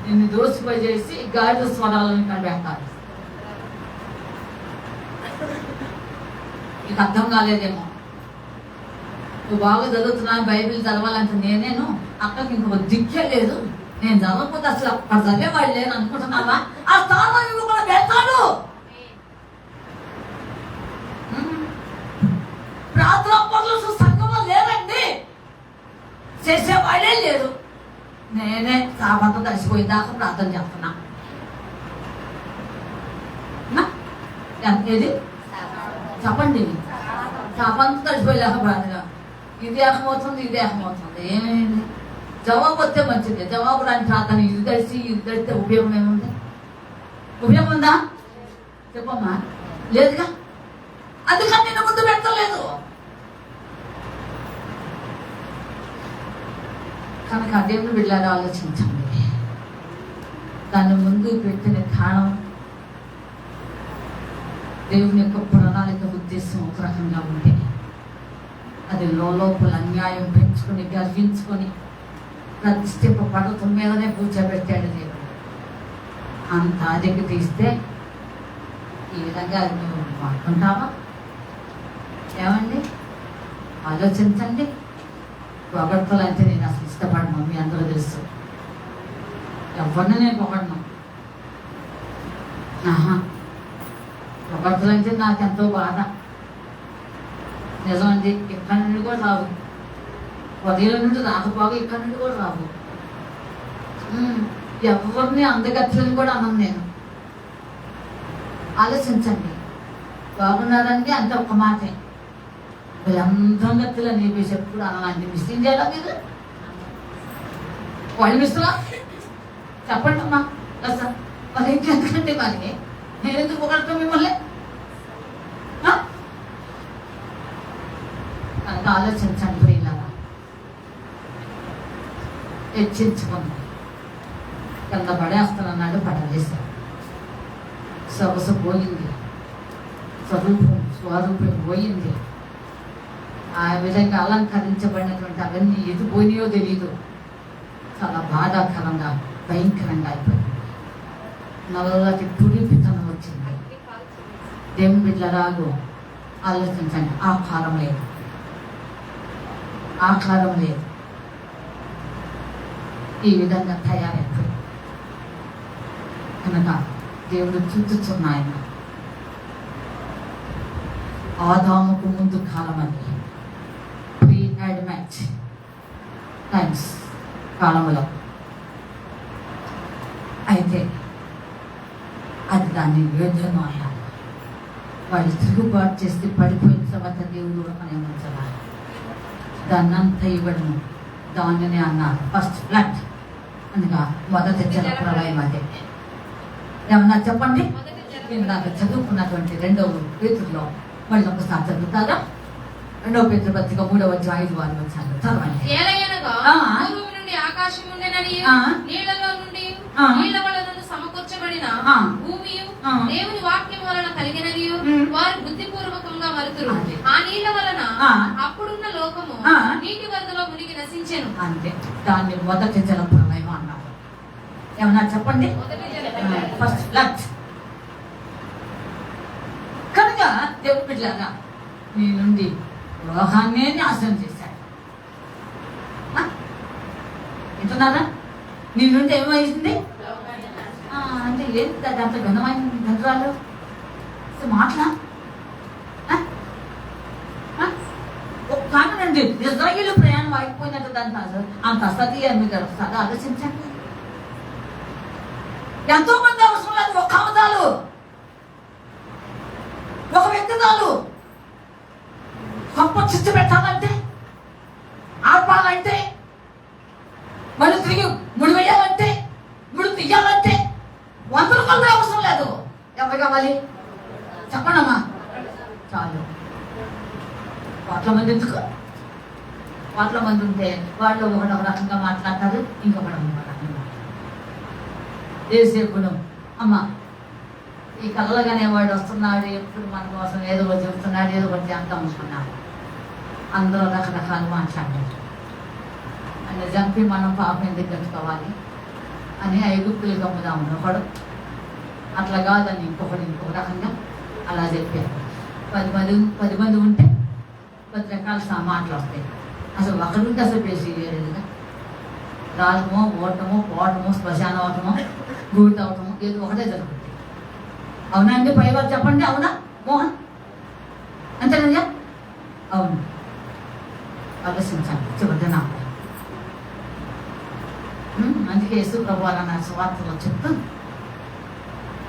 నిన్ను దోసిపోయి చేసి గాడి స్వరాలను కనిపెట్టాలి. నీకు అర్థం కాలేదేమో. నువ్వు బాగా చదువుతున్నా, బైబిల్ చదవాలంటే నేనేను అక్కడికి ఇంకొక దిక్కే లేదు, నేను చదవకపోతే అసలు అక్కడ చదివేవాళ్ళు లేరు అనుకుంటున్నావా? ఆ స్థానం కూడా పెడతాడు. ప్రార్థన పనులు సంఘంలో లేదండి, చేసేవాళ్ళే లేరు. నేనే సాపంతా తడిసిపోయిన దాకా ప్రార్థన చేస్తున్నా. ఏది చెప్పండి, సాపంతా తడిసిపోయేదాకా ప్రార్థన. ఇది ఏకమవుతుంది, ఇది ఏకమవుతుంది. ఏమైంది? జవాబు వస్తే మంచిది. జవాబు రాని ప్రార్థన ఇది తడిస్తే ఉపయోగం ఏముంది? ఉపయోగం ఉందా చెప్పమ్మా? లేదుగా. అందుకని నిన్ను ముందు పెట్టలేదు. కనుక దేవుని బిడ్డలారా ఆలోచించండి. దాన్ని ముందు పెట్టిన కారణం దేవుని యొక్క ప్రణాళిక ఉద్దేశం ఒక రకంగా ఉంటే అది లోపల అన్యాయం పెంచుకొని గర్వించుకొని ప్రతిష్ఠింప పర్వతం మీదనే కూర్చోబెట్టాడు దేవుడు. అంత అదికి తీస్తే ఈ విధంగా నువ్వు అనుకుంటావా? ఏమండి ఆలోచించండి. పొగడ్తలు అంటే నేను అసలు ఇష్టపడను, మీ అందరూ తెలుసు. ఎవరిని నేను పొగడను. పొగడ్తలు అంటే నాకు ఎంతో బాధ. నిజమండి, ఇక్కడి నుండి కూడా రావు, ఉదయం నుండి రాకపోగా ఇక్కడి నుండి కూడా రావు. ఎవరిని అందగత్తులని కూడా అన్నాను నేను. ఆలోచించండి. బాగున్నారంటే అంత ఒక్క మాటే, వీళ్ళందరం గత్తులని చెప్పేసి ఎప్పుడు అలాంటి మిస్సింగ్ చేయాలా మీరు? వాళ్ళు మిస్సులా చెప్పండి అమ్మా. సార్ మరి ఎందుకంటే మరి నేను ఎందుకు పొగడతాం మిమ్మల్ని? కనుక ఆలోచించండి ప్రియులారా, హెచ్చించుకుంది. కింద పడేస్తానన్నాడు, పడవేశాడు. సొగసు పోయింది, స్వరూపం పోయింది. ఆ విధంగా అలంకరించబడినటువంటి అవన్నీ ఎటు పోయినాయో తెలియదు. చాలా బాధాకరంగా భయంకరంగా అయిపోయింది. నల్లటి పురిపితనం వచ్చింది. దేవుని బిడ్డలాగు ఆలోచించండి. ఆకారం లేదు, ఆకారం లేదు. ఈ విధంగా తయారైపోయింది. కనుక దేవుడు చూచుచున్నాయన ఆదాముకు ముందు కాలం అని ప్రీ అడ్వాన్స్ టైమ్స్ కాలంలో అయితే అది దాన్ని యోజనాయాలి. వాళ్ళు తిరుగుబాటు చేసి పడిపోయిన తర్వాత దేవుడు అనుమతించాలి. దాన్ని అంతా ఇవ్వడము, దానిని అన్నారు ఫస్ట్ ఫ్లడ్ అనగా మొదటి జల ప్రళయం. అదే ఏమన్నా చెప్పండి. నేను నాకు చదువుకున్నటువంటి 2వ పేతురులో మళ్ళీ ఒకసారి చదువుతారా? 2వ పేతురు పత్రిక 3వ అధ్యాయం 5వ వచనం చదవండి. ఆకాశం ఉండేనని నీళ్లలో నుండి నీళ్ల వలన సమకూర్చబడిన భూమియు దేవుని వాక్యం వలన కలిగినది వారు బుద్ధిపూర్వకంగా మరుతురు. ఆ నీళ్ల వలన అప్పుడున్న లోకము నీటి వరదలో మునిగి నశించెను. అంటే దాన్ని మొదటి జల ప్రళయం అన్నారు. ఏమన్నా చెప్పండి. First flood. కనుక దేవుని బిడ్డలారా, నీ నుండి లోకాన్నే నాశనం చేశాడు. వింటున్నారా? నీ నుండి ఏమైంది అంటే ఏంటి? అది అంత ఘనమైన గంటరాలు మాటలా? ఒక కారణండి ఇజ్రాయేలు ప్రయాణం ఆగిపోయినట్టు దాని అంత అసతీ అని మీకు ఒకసారి ఆలోచించండి. ఎంతో మంది అవసరం లేదు. ఒక అవతాలు, ఒక వ్యక్తి చాలు. గొప్ప చిచ్చు పెట్టాలంటే, ఆపాలంటే, మళ్ళీ తిరిగి ముడి వేయాలంటే, ముడి తీయాలంటే 100 రూపాయలు అవసరం లేదు. ఎవరు కావాలి చెప్పండమ్మా? చాలు. 1,000 మంది ఎందుకు? వాళ్ళ మంది ఉంటే వాళ్ళు ఒకటి ఒక రకంగా మాట్లాడతారు, ఇంకొకటి ఒక రకంగా మాట్లాడతారు. ఏసేపును అమ్మ ఈ కళ్ళగానే వాడు వస్తున్నాడు, ఎప్పుడు మన కోసం ఏదో ఒకటి చెప్తున్నాడు, ఏదో ఒకటి చేద్దాం అనుకున్నాడు. అందరూ రకరకాలు మాట్లాడారు. అని చంపి మనం పాపం ఎందుకు కట్టుకోవాలి అని ఐగుప్తులు గమ్ముదాము ఒకడు, అట్లా కాదని ఇంకొక రకంగా అలా చెప్పారు. 10 మంది ఉంటే 10 రకాల మాటలు వస్తాయి. అసలు ఒకరికి అసలు పేసి లేదుగా, రావటమో ఓటమో పోవటమో శ్మశానం అవటమో గూటి అవటమో ఏదో ఒకటే జరుగుతుంది. అవునా అండి? పైవారు చెప్పండి. అవునా మోహన్? అంతేనయ్యా? అవును. ఆలోచించండి చివరి నాకు. అందుకే యేసు ప్రభు అన్న సువార్తలో చెప్తూ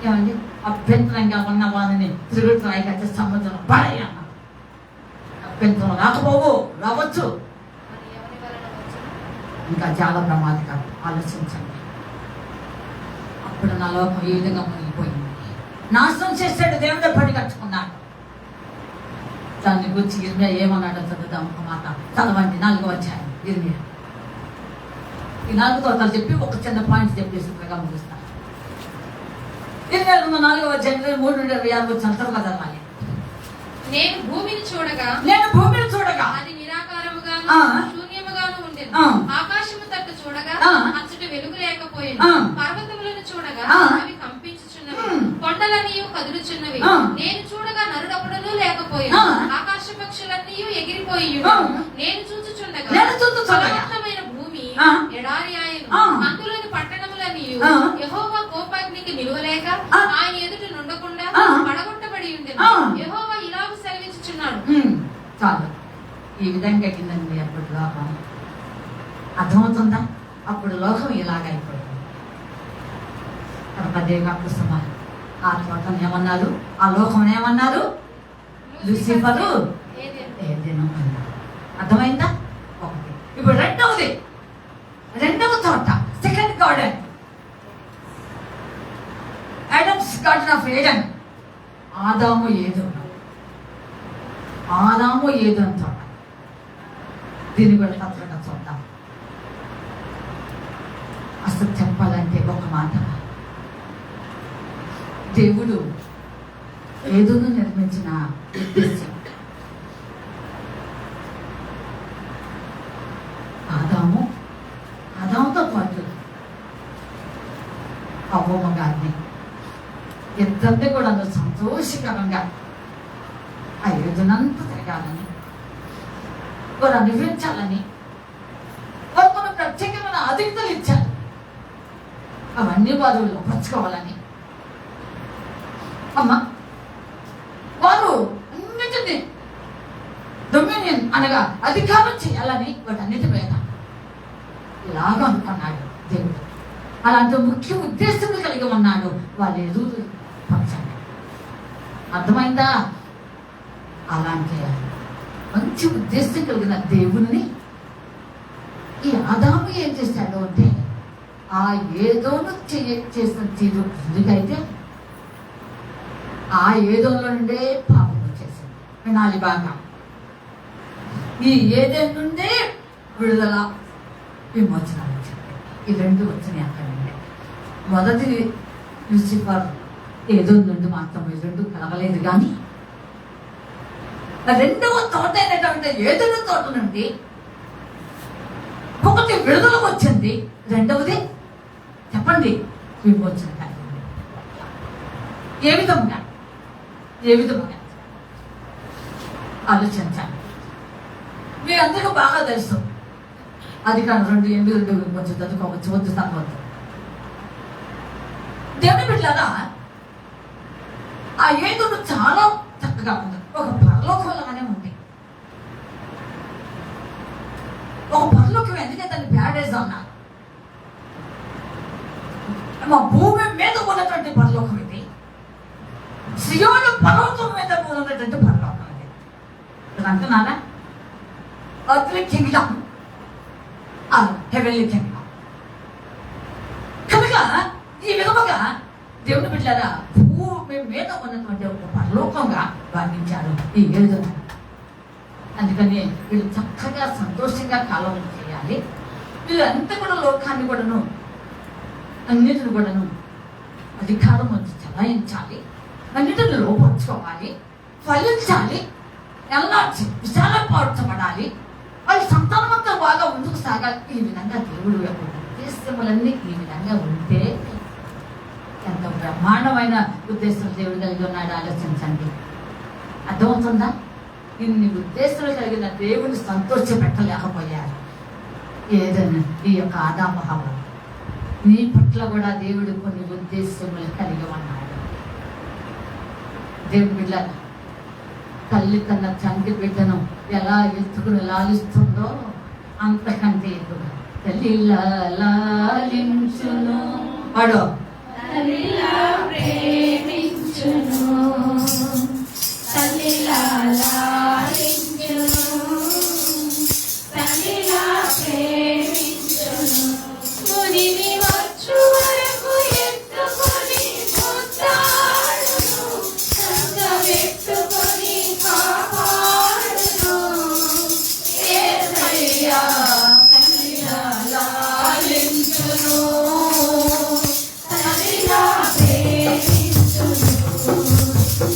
ఏమండి అభ్యంతరంగా ఉన్న వాళ్ళని తిరుగుతూ అయితే సముద్రం పడయ్య అన్న. అభ్యంతరం రాకపోవు, రావచ్చు, మరి ఎవరి వలన వచ్చును? ఇంకా చాలా ప్రమాదకరం. ఆలోచించండి. అప్పుడు నా లోకం ఈ విధంగా మునిగిపోయింది. నాశనం చేసాడు, దేవుడే పడి కట్టుకున్నాడు. దాన్ని గురించి ఇర్మియా ఏమన్నాడో చదువుదాం. ఒక మాట చదవండి, 4వ అధ్యాయం ఇర్మియా. ఈ 4 తోటలు చెప్పి ఒక చిన్న పాయింట్ చెప్పేసి గమనిస్తాను. ఇర్మియా 4వ అధ్యాయం 3-26 వచ్చిన తర్వాత చదవాలి. నేను భూమిని చూడగా అది నిరాకారముగాను శూన్యముగాను ఉండెను. ఆకాశము తట్టు చూడగా అచ్చట వెలుగు లేకపోయెను. పర్వతములను చూడగా అవి కంపించుచున్నవి, కొండలన్నీయు కదులుచున్నవి. నేను చూడగా నరుడొకడునూ లేకపోయెను. ఆకాశ పక్షులన్నీ ఎగిరిపోయియును. నేను చూచుచుండగా ఫలవంతమైన భూమి ఎడారి ఆయను. అందులోని పట్టణములన్నీయు యెహోవా కోపాగ్నికి నిలువలేక ఆయన ఎదుట నుండకుండా పడగొట్టబడి ఉండెను. యెహోవా ఇలాగు సెలవిచ్చుచున్నాడు. చాలు. ఈ విధంగా కిందండి అప్పుడు లోకం అర్థమవుతుందా? అప్పుడు లోకం ఇలాగైపోయింది. దేవ కుసుమారు ఆ తోటను ఏమన్నారు? ఆ లోకం ఏమన్నారు? లూసిఫరు ఏదేనో అన్నారు. అర్థమైందా? ఒకటి. ఇప్పుడు రెండవ తోట, second garden, Adams garden of Aiden. ఆదాము ఏదోను తోట. దీన్ని కూడా తప్పకుండా చూద్దాం. అసలు చెప్పాలంటే ఒక మాట, దేవుడు ఏదోను నిర్మించిన ఉద్దేశం ఆదాముతో పాటు అవ్వమ్మ గారిని ఇద్దరిని కూడా సంతోషకరంగా ఆ ఏదునంత తిరగాలని, వారు అనుభవించాలని, వారు కొన్ని ప్రత్యేకమైన ఆధిక్యతలు ఇచ్చారు. అవన్నీ వారు లోపరుచుకోవాలని అమ్మ వారు అన్నిటినీ డొమినియన్ అనగా అధికారం చేయాలని వాటన్నిటి మీద ఇలాగా అనుకున్నాడు దేవుడు. అలాంటి ముఖ్య ఉద్దేశం కలిగి ఉన్నాడు. వాళ్ళు ఎదురు పంచండి. అర్థమైందా? అలాంటి మంచి ఉద్దేశం కలిగిన దేవుణ్ణి ఈ ఆదాము ఏం చేశాడు అంటే, ఆ ఏదోను చేసిన తీరు ఎందుకైతే ఆ ఏదోలో నుండే పాపం వచ్చేసింది. వినాలి బాగా. ఈ ఏదేను నుండే విడుదల, విమోచన వచ్చింది. ఈ 2 వచ్చినాయి అక్కడ నుండి. మొదటి లూసిఫర్ ఏదో నుండి మాత్రం ఈ 2 కలగలేదు. కానీ రెండవ తోట అయినటువంటి ఏదైనా తోట నుండి ఒకటి విడుదల వచ్చింది, రెండవది చెప్పండి విమోచన కలిగింది. ఏ విధంగా ఆలోచించాలి. మీరందరికీ బాగా తెలుసు. అది కానీ 2:8 కొంచెం చదువుకోవచ్చు, వద్దు తప్పవద్దు. దేవుని బిడ్డలారా, ఆ ఏదుడు చాలా చక్కగా ఉంది. ఒక పరలోకంలాగానే ఉంది. ఒక పరలోకం ఎందుకంటే దాన్ని ప్యారడైజ్ అన్నారు. మా భూమి మీద ఉన్నటువంటి పరలోకం ఇది. సియోను పర్వతం మీద ఉన్నటువంటి పరలోకం ఇది. అంటున్నారా? Earthly Kingdom, heavenly Kingdom. కనుక ఈ విధముగా దేవుని బిడ్డలారా భూమి మీద ఉన్నటువంటి ఒక పరలోకంగా వర్ణించారు ఈ ఏదో. అందుకని వీళ్ళు చక్కగా సంతోషంగా కాలం చేయాలి. వీళ్ళంతా కూడా లోకాన్ని కూడాను అన్నిటిని కూడాను అధికారం వచ్చి చలాయించాలి, అన్నిటిని లోపరుచుకోవాలి, ఫలించాలి, ఎల్లార్చి విశాలపరచబడాలి, వాళ్ళ సంతానమంతా బాగా ముందుకు సాగాలి. ఈ విధంగా దేవుడు యొక్క ఉద్దేశములన్నీ ఈ విధంగా ఉంటే ఎంత బ్రహ్మాండమైన ఉద్దేశం దేవుడు కలిగి ఉన్నాడు ఆలోచించండి. అర్థమవుతుందా? ఇన్ని ఉద్దేశాలు కలిగిన దేవుని సంతోష పెట్టలేకపోయారు. ఏదైనా ఈ యొక్క ఆదాము హవ్వ నీ పట్ల కూడా దేవుడు కొన్ని ఉద్దేశములు కలిగి ఉన్నాడు. దేవుడు బిడ్డ తల్లి తన తండ్రి బిడ్డను ఎలా ఎత్తుకుని లాలిస్తుందో అంతకంటే ఎక్కువ తల్లి లాలించును వాడు తల్లిలా ప్రేమించును, తల్లిలా లాలించును, తల్లిలా ప్రేమించును. ముదిమి వచ్చు వరకు ఎత్తుకొని ముద్దాడును, సంగమెత్తుకొని కాపాడును. యేసయ్యా తల్లిలా లాలించును, తల్లిలా ప్రేమించును.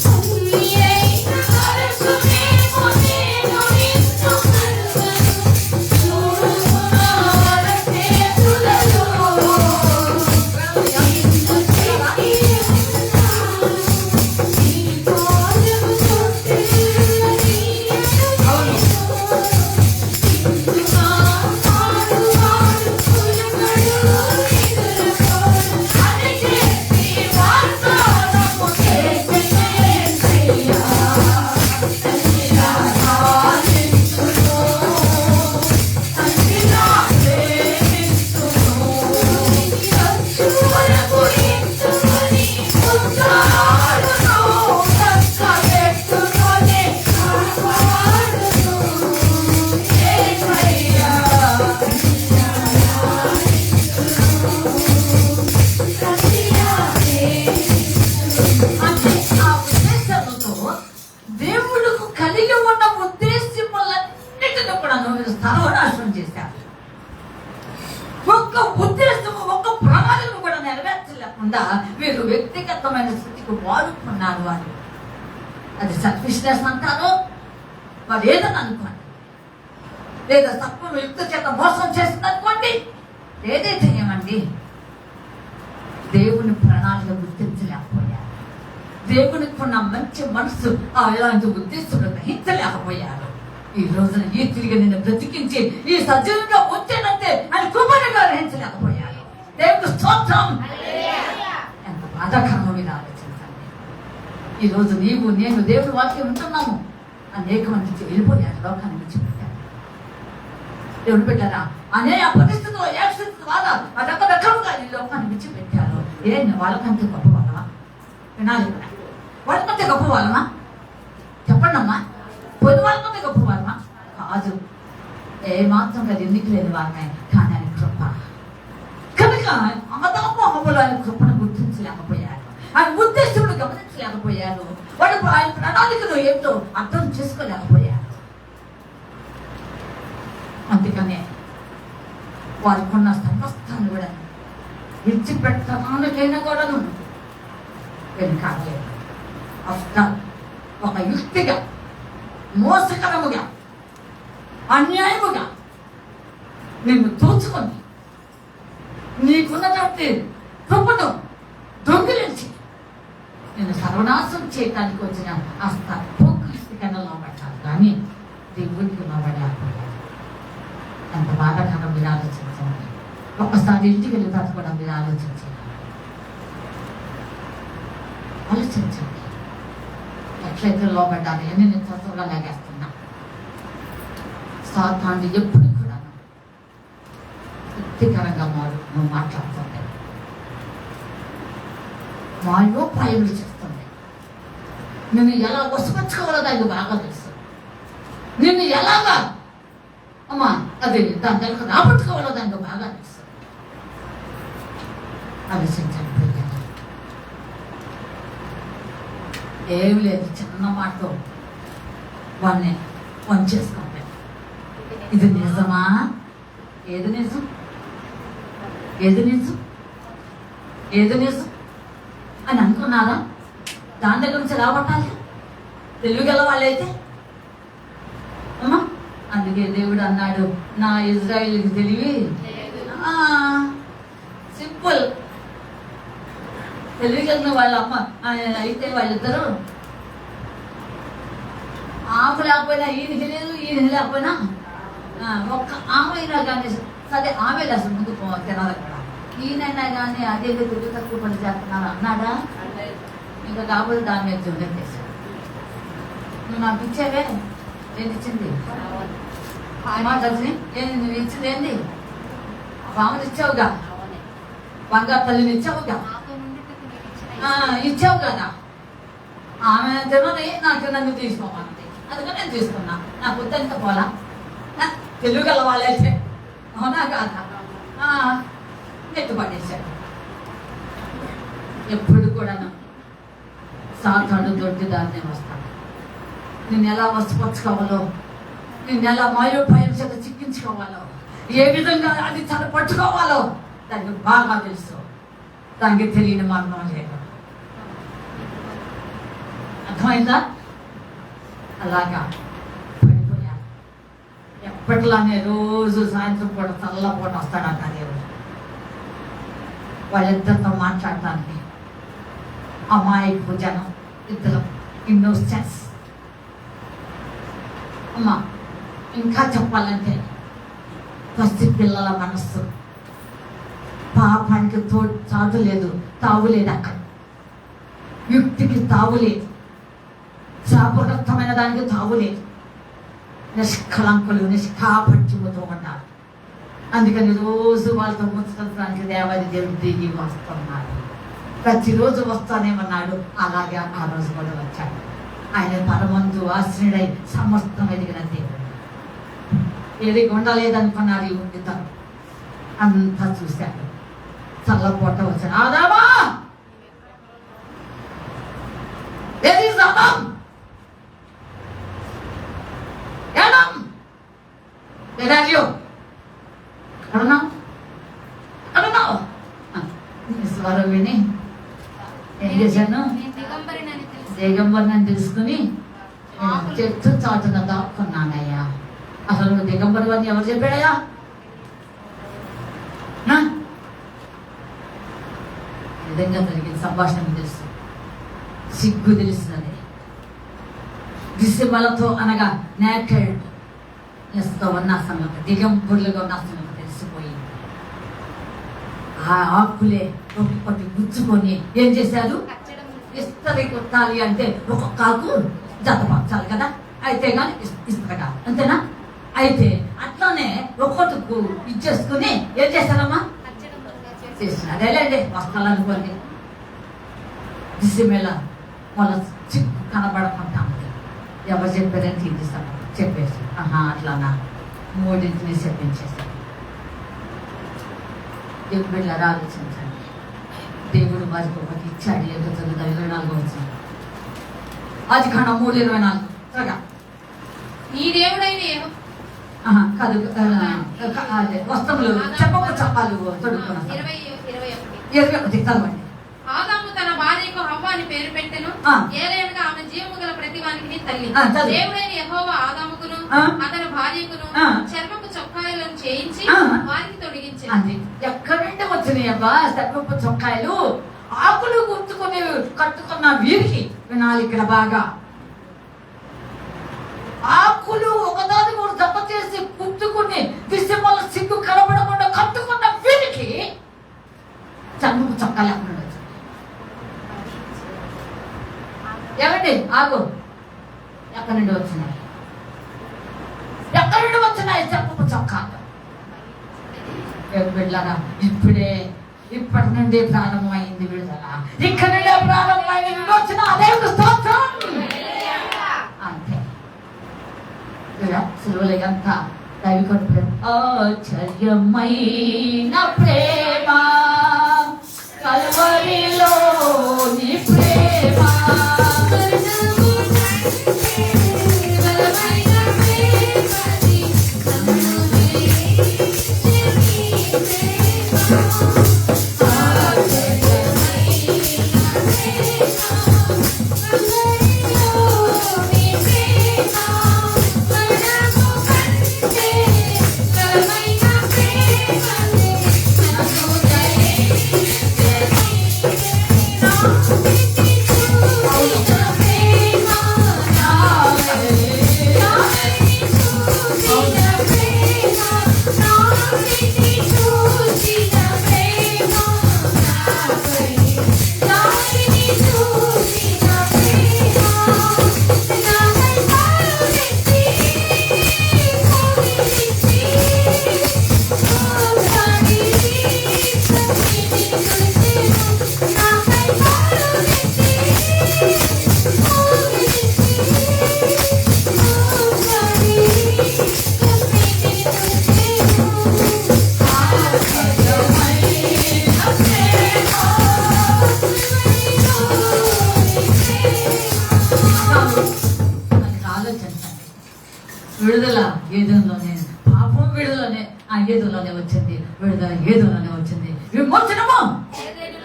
తల్లి అయిన వరకు మేము నేను నిన్ను కలుగను, చూడుము నా చేతులలో నిన్ను చెక్కి ఉన్నాను, నీ పాదము తొట్టిలో నీయను నిన్నుగా పాడువాడు పులకడు నిదురపోడు అని చెప్పి వాగ్దానము చేసెను యేసయ్యా. తల్లిలా లాలించును, తల్లిలా ప్రేమించును. వచ్చు వరకు ఎత్తుకొని ముద్దాడును, సంగమెత్తుకొని కాపాడును. యేసయ్యా తల్లిలా అంటే ఆ ఉద్దేశంతో దేవుడుకు కలిగి ఉన్న ఉద్దేశములన్నిటిని కూడా మీరు సర్వనాశనం చేశారు. ఒక్క ఉద్దేశము ఒక్క ప్రణాళిక కూడా నెరవేర్చలేకుండా మీరు వ్యక్తిగతమైన స్థితికి వాడుకున్నారు. వారు అది సత్విశ్లేష అంటారు, వారు ఏదని అనుకోండి, లేదా తక్కువ వ్యక్తి చేత మోసం చేసింది అనుకోండి, ఏదైతే ఏమండి దేవుని ప్రణాళిక గుర్తించలేకపోయారు. దేవునికి ఉన్న మంచి మనసు అలాంటి ఉద్దేశంలో గ్రహించలేకపోయారు. ఈ రోజున ఈ తిరిగి నిన్ను బ్రతికించి ఈ సజీవంగా వచ్చానంటే ఆయన కృపను గ్రహించలేకపోయారు. దేవుడు స్తోత్రం. ఎంత బాధాకరమో మీరు ఆలోచించండి. ఈ రోజు నీవు నేను దేవుని వాక్యం ఉంటున్నాము, అనేక మంది వెళ్ళిపోయారు, లోకాన్ని విడిచిపెట్టారు. దేవుడు పెట్టారా అనే ఆ పరిస్థితిలో యాక్సిడెంట్ ద్వారా రకరకాలుగా ఈ లోకాన్ని విడిచిపెట్టారు. వాళ్ళకంటే గొప్ప వాళ్ళమా? వినాలి కూడా, వాళ్ళకంటే గొప్ప వాళ్ళమా? చెప్పండి అమ్మా, పొద్దు వాళ్ళకంటే గొప్ప వాళ్ళమా? కాదు, ఏ మాత్రం అది ఎందుకు లేని వాళ్ళమే. కానీ ఆయన కృప కనుక అమదామోహములు ఆయన కృపను గుర్తించలేకపోయారు, ఆయన ఉద్దేశములు గమనించలేకపోయారు, వాళ్ళు ఆయన ప్రణాళికలు ఏంటో అర్థం చేసుకోలేకపోయారు. అందుకనే వారికున్న సమస్తాన్ని కూడా విడిచిపెట్టడానికైనా కూడా వెనుకాడలేదు. అఫ్ఘాన్ ఒక యుక్తిగా, మోసకరముగా, అన్యాయముగా నిన్ను దోచుకొని నీకున్నటువంటి కృపను దొంగిలించి నిన్ను సర్వనాశం చేయడానికి వచ్చిన ఆ పోకృష్టికన్నా లోబడ్డారు, కానీ దేవుడికి లోబడలేకపోయారు. ఎంత బాధాకరం మీరు ఆలోచించండి. ఒక్కసారి ఇంటికి వెళ్ళి బ్రతకడం మీరు ఆలోచించండి. ఎట్లయితే లోబడ్డాను అని నేను త్వరగా లాగేస్తున్నా. సాతాను ఎప్పుడు కూడా తృప్తికరంగా నువ్వు మాట్లాడుతుంది, మాయోపాయములు చేస్తుంది. నిన్ను ఎలా వసపరచుకోవాలో దానికి బాగా తెలుసు. నిన్ను ఎలాగా అమ్మా అది దాని దగ్గర రాబట్టుకోవాలో దానికి బాగా తెలుసు. ఆలోచించండి. ఏమి లేదు, చిన్న మాటతో వాడిని వంచేసుకోండి. ఇది నిజమా? ఏది నిజం? ఏది నిజం? ఏది నిజం అని అనుకున్నారా? దాని దగ్గర నుంచి రాబట్టాలి తెలివిగల వాళ్ళైతే అమ్మా. అందుకే దేవుడు అన్నాడు, నా ఇజ్రాయేలుకి తెలివి సింపుల్. తెలివిగలిగిన వాళ్ళ అమ్మ అయితే వాళ్ళిద్దరు ఆమె లేకపోయినా ఈయనకి లేదు, ఈయన లేకపోయినా ఒక్క ఆమె అయినా కానీ సరే ఆమె అసలు ముందు తినాలి అక్కడ. ఈయనైనా కానీ అదే తెలివి తక్కువ పని చేస్తున్నారు అన్నాడా? ఇంకా కాబోతే దాని మీద చూడడం చేశాడు. నువ్వు నాకు ఇచ్చావే, ఏది ఇచ్చింది మాట ఏంది? నువ్వు ఇచ్చింది ఏంది? పాములు ఇచ్చావుగా, బంగారు తల్లిని ఇచ్చావుగా, ఇచ్చావు కదా. ఆమె తినని నాకు నన్ను తీసుకోమన్నది, అందుకని నేను తీసుకున్నా. నాకు వద్దంత పోలా తెలుగు గల వాళ్ళైతే అవునా కాదా? నెట్టుపడేశాడు. ఎప్పుడు కూడా సాతాను దొడ్డిదాన్ని వస్తాడు. నేను ఎలా వసపరుచుకోవాలో, నేను ఎలా మాయోపాయం చేత చిక్కించుకోవాలో, ఏ విధంగా అది తన పట్టుకోవాలో దానికి బాగా తెలుసు. దానికి తెలియని మార్గం లేదు. అర్థమైందా? అలాగా పడిపోయా. ఎప్పటిలానే రోజు సాయంత్రం పూట చల్లపూట వస్తాడంట దేవుడు వాళ్ళిద్దరితో మాట్లాడటానికి. అమాయకు జనం ఇద్దరు, ఇన్నోసెన్స్. అమ్మా ఇంకా చెప్పాలంటే పసి పిల్లల మనస్సు పాపానికి చాటు లేదు, తావులేదు. అక్కడ యుక్తికి తావులేదు, శాపగ్రస్తమైన దానికి తావులేదు. నిష్కళంకులు నిష్కాపట్యముతో ఉంటారు. అందుకని రోజు వాళ్ళతో ముచ్చడానికి దేవాది దేవుడు దిగి వస్తున్నారు. ప్రతిరోజు వస్తానేమన్నాడు, అలాగే ఆ రోజు కూడా వచ్చాడు. ఆయన పరమందు ఆశ్రయుడై సమస్తం ఎదిగిన దేవుడు. ఏది ఉండలేదనుకున్నారు ఇద్దరు. అంతా చూశాడు. చల్లపూట వచ్చాడు. ఆదామా, ఏది ఆదాం? ఏడం ఎడారియో అడున్నావు అడున్నావు. స్వరం విని ఏం చేశాను? దిగంబరిని తెలుసుకుని చెట్టు చాటున దాక్కున్నానయ్యా. అసలు నువ్వు దిగంబరు అని ఎవరు చెప్పాడయ్యా? విధంగా జరిగింది సంభాషణ తెలుసు, సిగ్గు తెలుస్తున్నది. దిశమలతో అనగా నేకెడ్ తో ఉన్న సంగతి, దిగంబరులుగా ఉన్న సంగతి తెలిసిపోయింది. ఆ ఆకులే ఒక్కొక్కటి గుచ్చుకొని ఏం చేశారు? ఇస్తరి కొట్టాలి అంటే ఒక్కొక్క ఆకు జతపరచాలి కదా, అయితే కానీ ఇస్తరగా, అంతేనా? అయితే అట్లానే ఒక్కొక్కటి ఇచ్చేసుకుని ఏం చేశారమ్మా? చేస్తున్నారు. అదేలేండి వస్తాలనుకోండి. దిశమేళ వాళ్ళ చిక్కు కనబడకుండా ఎవరు చెప్పారని తీర్చిస్తాను చెప్పేసి, అట్లానా మూడింటిని చెప్పించేసారు. దేవుడు బిడ్డలారా ఆలోచించండి. దేవుడు వారికి ఒకటి ఇచ్చాడు. ఏదో చదువుతా 24 వచ్చింది. అది కాడ 3:24 త్వరగా. ఈ దేవుడైన కాదు అదే వస్త్రములు చెప్పాలు తొడుక్కున్నాను. 21 చదవండి. ఆదాము తన భార్యకు హవ్వ అని పేరు పెట్టెను. ఏలయనగా ఆమె జీవము గల ప్రతి వానికి తల్లి. దేవుడైన యెహోవా ఆదాముకును అతని భార్యకును చర్మపు చొక్కాయలను చేయించి వారికి తొడిగించెను. అది ఎక్కడి నుండి వచ్చినాయి అబ్బా చర్మపు చొక్కాయలు? ఆకులు గుర్తుకుని కట్టుకున్న వీరికి వినాలి ఇక్కడ బాగా. ఆకులు ఒకదాని కూడా జత చేసి కుట్టుకుని దిశమల సిగ్గు కనబడకుండా కట్టుకున్న వీరికి చర్మపు చొక్కాలు ఎక్కడ ఉండొచ్చు? ఏమండి ఆగు, ఎక్కడి నుండి వచ్చినాయి? ఎక్కడి నుండి వచ్చినాయి చర్మపు చొక్కాలు? బిడ్డలారా ఇప్పటి నుండి ప్రారంభమైంది విడుదల. ఇక్కడ నుండే ప్రారంభమైంది విమోచన. దేవుడు స్తోత్రం. అంతే సులువులు ఎంత దైవికుడు. ఆశ్చర్యమైన ప్రేమ కల్వరిలో నీ ప్రేమ, బలమైన ప్రేమ విడుదల ఏదంలోనే, పాపం విడుదలనే ఏదంలోనే వచ్చింది, విడుదల ఏదంలోనే వచ్చింది, విమోచనము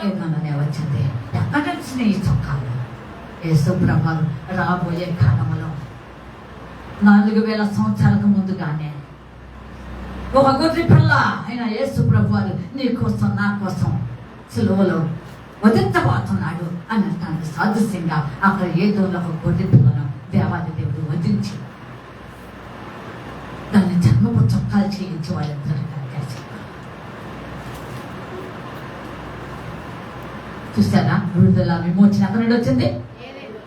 ఏదంలోనే వచ్చింది. ఎక్కడ వచ్చినాయి ఈ చొక్కాలు? యేసు ప్రభువు రాబోయే కాలంలో 4000 సంవత్సరాలకు ముందుగానే ఒక గొర్రె పిల్ల అయిన యేసు ప్రభువు నీ కోసం నా కోసం సిలువలో వధించబోతున్నాడు అని అంటాను. సాదృశ్యంగా అక్కడ ఏదోలో ఒక గొర్రె పిల్లను దేవాది దేవుడు వధించి దాన్ని జన్మపు చొక్కాలు చేయించి వాళ్ళందరూ చూసారా? విడుదల విమోచన అక్కడ నుండి వచ్చింది.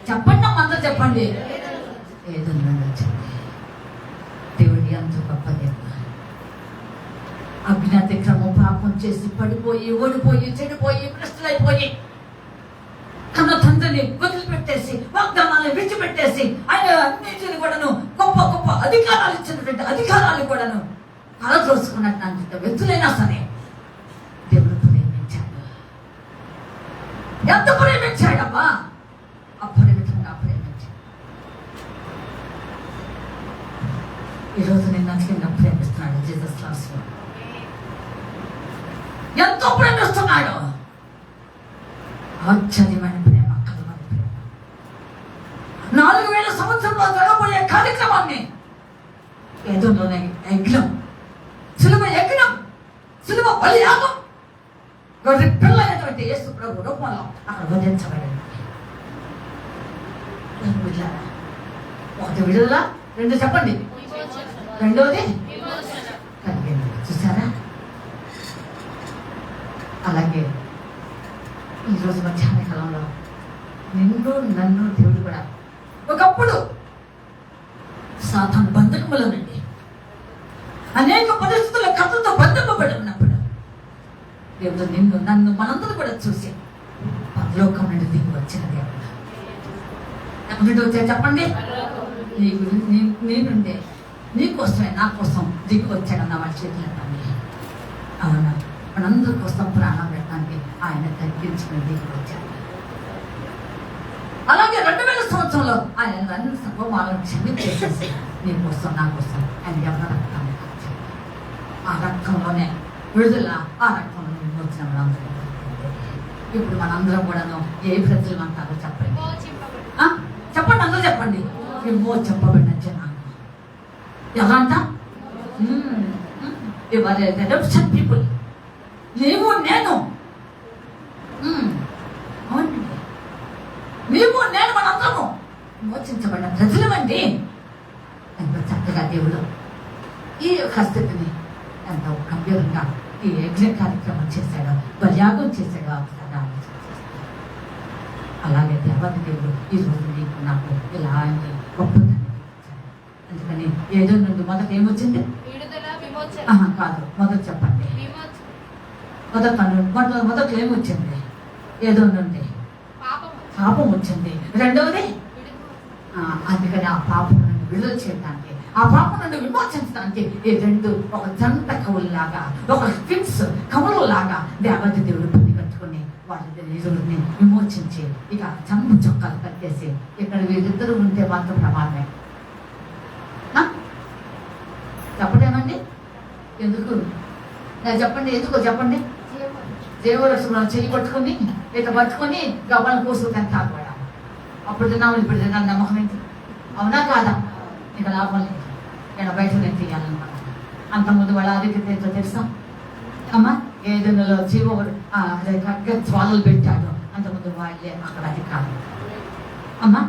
చెప్పండి అందరూ చెప్పండి. ఏదో నుండి వచ్చింది. దేవుడి అంత గొప్ప దేవుడు. అజ్ఞాతి క్రమం పాపం చేసి పడిపోయి ఓడిపోయి చెడిపోయి భ్రష్టులైపోయి కన్న తండ్రిని వదిలిపెట్టేసి వాగ్దానాన్ని విడిచిపెట్టేసి ఆయన అన్నింటిని కూడాను గొప్ప గొప్ప అధికారాలు ఇచ్చినటువంటి అధికారాలు కూడాను కలదోసుకున్నట్టు వ్యక్తులైనా సరే దేవుడు ప్రేమించాడు. ఎంత ప్రేమించాడమ్మా! అపరిమితంగా ప్రేమించాడు. ఈరోజు నేను అధికంగా ప్రేమిస్తున్నాడు జీసస్ క్లాస్ లో. ఎంతో ప్రేమిస్తున్నాడు. ఆశ్చర్యమైన ప్రేమ, కలవని ప్రేమ. 4000 సంవత్సరంలో జరగబోయే కార్యక్రమాన్ని ఏదోలోనే యజ్ఞం, సులువ యజ్ఞం, సులువ బలియాగం గొర్రె పిల్ల అయినటువంటి యేసు ప్రభు రూపంలో అక్కడ వధించబడింది. ఒకటి విడుదల, 2 చెప్పండి, రెండోది కలిగింది. చూసారా? అలాగే ఈరోజు మధ్యాహ్న కాలంలో నిన్ను నన్ను దేవుడు కూడా ఒకప్పుడు సాతాను బంధకములో నుండి అనేక పరిస్థితుల కథలతో బంధింపబడి ఉన్నప్పుడు దేవుడు నిన్ను నన్ను మనందరూ కూడా చూసి పరలోకం నుండి దిగి వచ్చిన దేవుడు. ఎక్కడి వచ్చా చెప్పండి? నేనుండే నీకోసమే నా కోసం దిగి వచ్చాడన్న వాడి చేతులు అండి. అవునా? మనందరి కోసం ప్రాణం పెట్టడానికి ఆయన తగ్గించుకుని దిగి వచ్చాడు. అలాగే 2000 సంవత్సరంలో ఆయన అన్ని సర్వమాలను క్షమించేసేసి నీ కోసం నా కోసం ఆయన ఎవరి రక్తాన్ని కాచాడు. ఆ రక్తంలోనే విడుదల, ఆ రక్తంలో విమోచన మనందరం. ఇప్పుడు మనందరం కూడాను ఏ ప్రజలు అంటారో చెప్పండి. చెప్పండి, అందరూ చెప్పండి. విమోచింపబడిన జనాంగం. ఎలా అంట? ఇవాళ రెడెంప్షన్ పీపుల్. నీవు నేను, అవునండి, నీవు నేను మనందరము విమోచించబడిన ప్రజలమండి. ఎంతో చక్కగా దేవుడు ఈ యొక్క స్థితిని ఎంతో గంభీరంగా ఈ యజ్ఞ కార్యక్రమం చేశాడు, బలియాగం చేశాడు. ఒకసారి ఆలోచించేస్తాడు. అలాగే దేవాది దేవుడు ఈరోజు నీకు నాకు ఇలా ఆయన గొప్పతనం ఇచ్చాడు. అందుకని ఏదో నుండి మొదట ఏమొచ్చింది? కాదు, మొదట చెప్పండి. మొదట్లో ఏమొచ్చింది? ఏదో నుండి పాపం వచ్చింది. రెండవది అందుకని ఆ పాపం నుండి విడుదల చేయడానికి, ఆ పాపం నుండి విమోచించడానికి ఈ రెండు ఒక జంట కవుల్లాగా, ఒక ఫిక్స్ కవులలాగా దేవత దేవుడు పని కట్టుకుని వాళ్ళ ఎదురుని విమోచించి ఇక చంపు చొక్కాలు కట్టేసి ఇక్కడ వీళ్ళిద్దరూ ఉంటే మాత్రం ప్రమాదమే. చెప్పడేమండి? ఎందుకు చెప్పండి? ఎందుకో చెప్పండి. దేవరక్షణ చెయ్యి పట్టుకుని ఇక పట్టుకొని గవ్వలను కోసుకుంటాను కాకపోయా. అప్పుడు తిన్నాము, ఇప్పుడు తిన్నాను. నమ్మకం ఏంటి? అవునా కాదా? ఇక లాభం లేదు. ఇక్కడ బయట నేను తీయాలన్నమాట. అంతకుముందు వాళ్ళ ఆధిక్యత ఏంటో తెలుసా అమ్మా? ఏదైనాలో జ్వాలలు పెట్టాడు. అంతకుముందు వాళ్ళే అక్కడ అధికారం అమ్మా.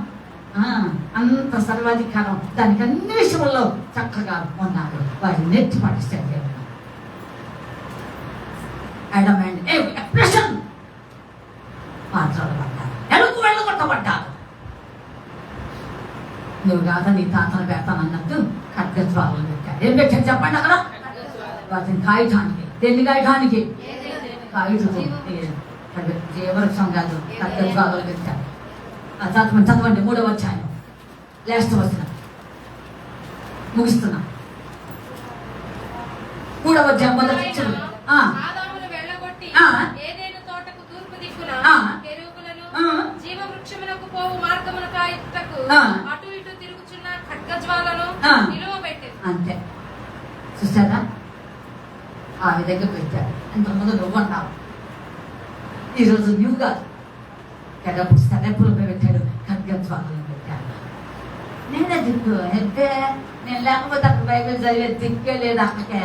అంత సర్వాధికారం, దానికి అన్ని విషయంలో చక్కగా ఉన్నారు. వారిని నెట్టి పడిస్తాడు. Adam and Eve expression మార్చబడ్డారు, ఎలుగు వెళ్ళగొట్టబడ్డారు. నువ్వు కాక నీ తాతను పెడతానన్నట్టు ఖడ్గజ్వాలలు పెట్టాడు. ఏం పెట్టాడు చెప్పండి అక్కడ? వాటిని కాయటానికి. దేన్ని కాయటానికి? కాయటం. జీవవృక్షం కాదు, ఖడ్గజ్వాలలు పెట్టాడు. చదవండి 3వ అధ్యాయం లాస్ట్ వచనం ముగిస్తున్నా. 3వ అధ్యాయం మొదటి ఏదైనా తోటకు తూర్పు దిక్కున కెరూబులను జీవవృక్షమునకు పోవు మార్గమున కాయుటకు అటు ఇటు తిరుగుచున్న ఖడ్గజ్వాలను నిలువబెట్టి అంతే. చూసారా, ఆ విధంగా పెట్టారు. ఇంతకుముందు నువ్వు అన్నావు, ఈరోజు నువ్వు కాదు. తెరపులు పెట్టాడు, ఖడ్గత్వాలను పెట్టాడు. నేనే దిక్కు అయితే నేను లేకపోతే అక్కడ బైబిల్ చదివే దిక్కే లేదు. అక్కడికే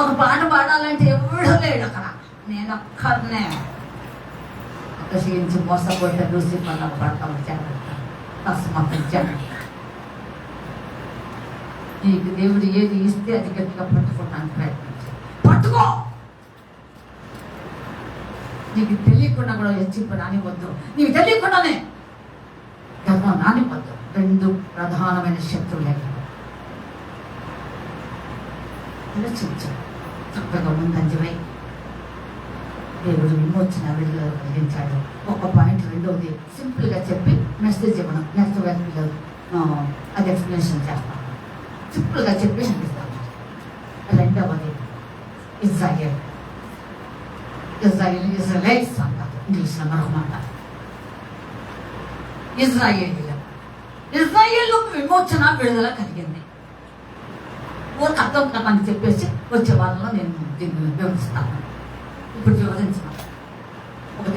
ఒక పాట పాడాలంటే ఎవడో లేడు అక్కడ, నేను ఒక్కడనే ఆకర్షించి మోసపోతే చూసి మన పడతా వచ్చాను. తస్మపించాను. నీకు దేవుడు ఏది ఇస్తే అది గట్టిగా పట్టుకోవడానికి ప్రయత్నించు. పట్టుకో. నీకు తెలియకుండా కూడా హెచ్చింపు రానివద్దు. నీకు తెలియకుండానే గర్వం రానివద్దు. రెండు ప్రధానమైన శక్తులు లేక ఆలోచించు. చక్కగా ముందంజమై దేవుడు విమోచన విడుదల కలిగించాడు. ఒక పాయింట్. రెండవది సింపుల్గా చెప్పి మెసేజ్ ఇవ్వడం. నెక్స్ట్ పిల్లలు అది ఎక్స్ప్లెనేషన్ చేస్తాను. సింపుల్గా చెప్పి అనిపిస్తాను. రెండవది ఇజ్రాయెల్. ఇజ్రాయెలైట్స్ అంటారు ఇంగ్లీష్లో మరొక మాట. ఇజ్రాయేలు విమోచన విడుదల కలిగింది. ఒక అర్థం అని చెప్పేసి వచ్చే వాళ్ళలో నేను దీన్ని వివరిస్తాను. ఇప్పుడు వివరించిన ఒక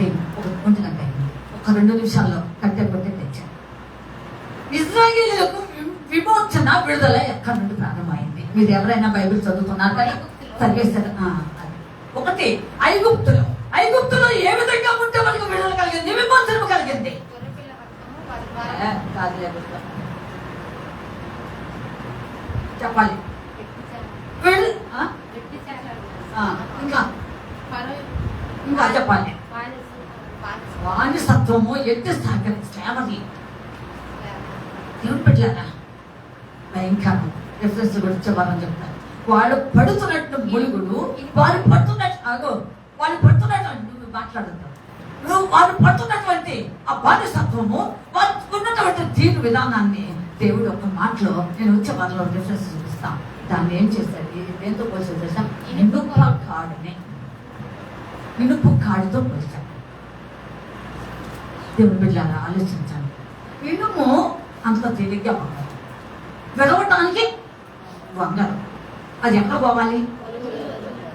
1 గంట అయింది. ఒక 2 నిమిషాల్లో కట్టె తెచ్చాను. ఇజ్రాయేలులకు విమోచన విడుదల ఎక్కడి నుండి ప్రారంభమైంది? మీరు ఎవరైనా బైబిల్ చదువుతున్నారా? చదివేస్తారు. ఒకటి, ఐగుప్తులో ఏ విధంగా ఉంటే మనకు విడుదల కలిగింది, విమోచన కలిగింది. చెప్పాలి. ఇంకా చెప్పాలి. వానిసత్వము ఎట్టి శ్రావణి దేవుడు పెట్టారా? భయంకరం. రిఫరెన్స్ గురించి వాళ్ళని చెప్తారు. వాళ్ళు పడుతున్నట్టు ములుగుడు, వాళ్ళు పడుతున్నట్టు మాట్లాడుతారు. వాళ్ళు పడుతున్నటువంటి ఆ బానిసత్వము, వాళ్ళు ఉన్నటువంటి దీని విధానాన్ని దేవుడు ఒక మాటలో నేను వచ్చే వాళ్ళలో రిఫరెన్స్ చూపిస్తాను. దాన్ని ఏం చేశాడు? ఎంతో పోల్చాడు తెలుసా? ఇనుపు కాడుతో పోల్చాడు. దేవుడు బిడ్డలారా ఆలోచించాను. ఇనుము అంత తేలిగ్గా వంగరు, వెలవటానికి వంగరు. అది ఎక్కడ పోవాలి?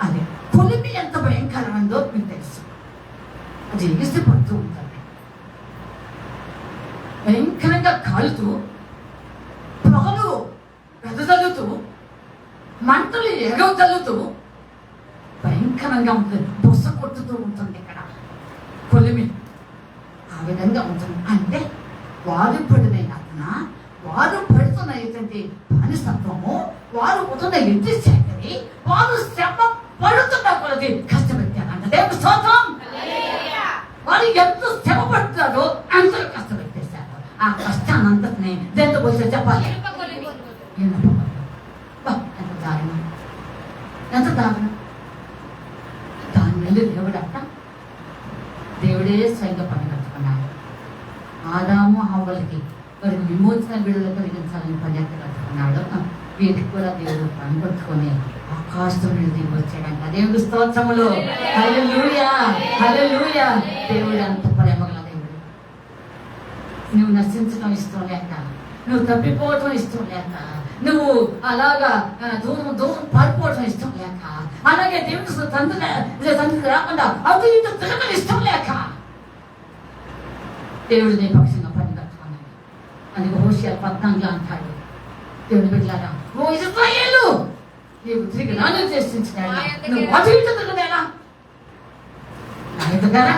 అదే కొలిమి ఎంత భయంకరమైందో మీకు తెలుసు. అది ఎగిసి పడుతూ ఉంటుంది, భయంకరంగా కాలుతూ, పొగలు వెదజల్లుతూ, మంటలు ఎగవజల్లుతూ భయంకరంగా ఉంటుంది. బొస్స కొట్టుతూ ఉంటుంది ఇక్కడ కొలిమి. ఆ విధంగా ఉంటుంది. అంటే వారు పడిన యాతన, వారు పడుతున్న ఏంటంటే బానిసత్వము, వారు పుట్టిన ఎద్దు సేకరి, వారు శ్రమ పడుతున్న కొలది కష్టపెట్టారంట. దేవుని స్తోత్రం. వారు ఎంత శ్రమ పడుతున్నారో అంత కష్టపెట్టేశారు. ఆ కష్టాన్ని అంతటిని దేంతో పోతే చెప్పాలి? ఎంత దారుణం, ఎంత దారుణం. దాని వెళ్ళి దేవుడే స్వయంగా పని కట్టుకున్నాడు. ఆదాము హవ్వలకి మరి విమోచన విడుదల కలిగించాలని పని కట్టుకున్నాడు. వీటికి కూడా దేవుడు పని పట్టుకొని ఆకాశం నుండి దిగి వచ్చాడంట. దేవుడు స్తోత్రములు. హల్లెలూయా, హల్లెలూయా. దేవుడు అంత ప్రేమగల దేవుడు. నువ్వు నశించడం ఇష్టం లేక, నువ్వు తప్పిపోవటం ఇష్టం లేక, నువ్వు అలాగా దూరం పారిపోవటం ఇష్టం లేక, అలాగే దేవుడు తండ్రి రాకుండా అటు ఇటు తిరగడం ఇష్టం లేక దేవుడు నీ పక్షంగా పని కట్టుకున్నాడు. అందుకు హోషియా 14 అంటాడు, దేవుని బిడ్డలారా, ఓ ఇశ్రాయేలు, నీవు తిరిగి నాను చేసించినాడు, నువ్వు అటు ఇటు తిరగదేనా నా ఎదుగారా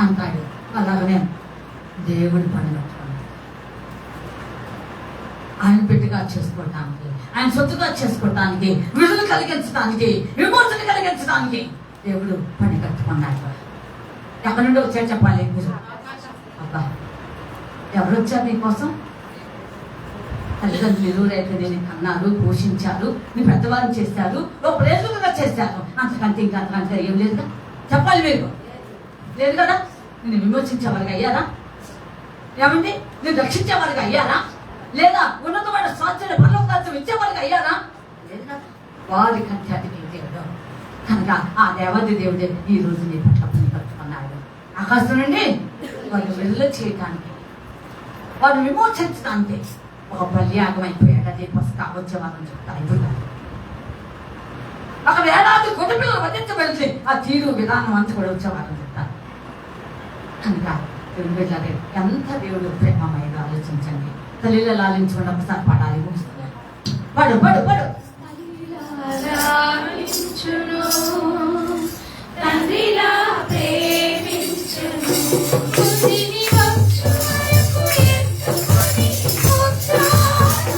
అంటాడు. అలాగనే దేవుడి పని కట్టుకున్నాడు. ఆయన బిడ్డగా చేసుకోవటానికి, ఆయన సొత్తుగా చేసుకోవటానికి, విడుదల కలిగించడానికి, విమోచన కలిగించడానికి దేవుడు పని కట్టుకున్నాడు. ఎక్కడి నుండి వచ్చారు చెప్పాలి? అబ్బా, ఎవరు వచ్చారు నీకోసం? తల్లిదండ్రులు ఎదురైతే నేను కన్నారు, పోషించారు, నీ పెద్దవారిని చేశారు, ఓ ప్రేమగా చేశారు. అంతకంటే ఇంకా అంతకంటే ఏం లేదుగా చెప్పాలి. మీరు లేదు కదా? నేను విమోచించేవారికి అయ్యారా? ఏమండి, నేను రక్షించేవారికి అయ్యారా? లేదా ఉన్నతమైన స్వాస్థ్యాన్ని పరలోకాన్ని ఇచ్చేవారికి అయ్యారా? లేదు కదా? వారి కంటే అది దేవుడు కనుక ఆ దేవాది దేవుడే ఈ రోజు నీ పట్ల పని కట్టుకున్నాడు. ఆకాశం నుండి వాళ్ళు విడుదల చేయటానికి, వాళ్ళు విమోచించడానికి ఒక బలియాగం అయిపోయాడు, అదే పసుక వచ్చేవాళ్ళని చెప్తారు. ఇప్పుడు ఒక వేలాది గొడవలు వధించబడితే ఆ తీరు విధానం అంతా కూడా వచ్చేవాళ్ళని చెప్తారు. కనుక దేవుని బిడ్డలారా, ఎంత దేవుడు ప్రేమమయ్యేదో ఆలోచించండి. తల్లిలో లాలించుకుని ఒకసారి పాడాలి, ముగిస్తున్నాను. పడు పడు పడు. లాలించును, తండ్రిలా ప్రేమించును, తుదిని వచ్చు వరకు ఎత్తుకొని కూర్చోను,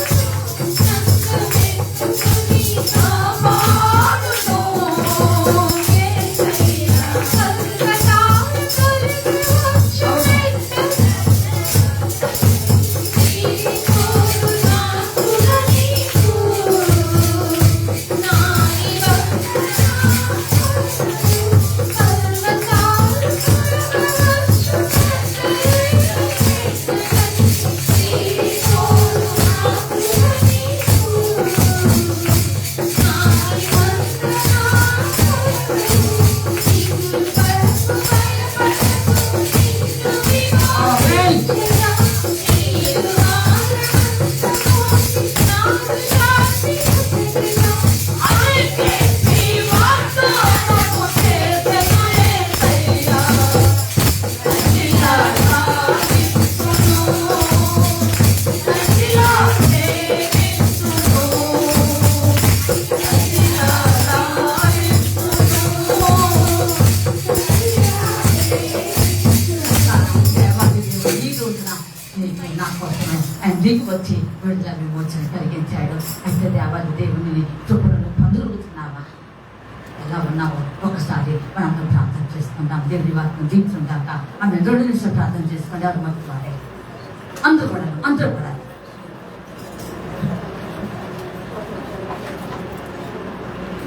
సంకమెత్తుకొని కాపాడును. యేసయ్య కల్కతాను తొలగి వచ్చు దిగి వచ్చి విడుదల విమోచన కలిగించాడు. అయితే దేవాది దేవుని చూపులను పొందుతున్నావా? ఎలా ఉన్నావో ఒకసారి మనందరం ప్రార్థన చేసుకుందాం. దేవుని వాక్యం దీక్షం దాకా ఆమె 2 నిమిషాలు ప్రార్థన చేసుకోండి. ఎవరు మొదటి వారే అందరూ కూడా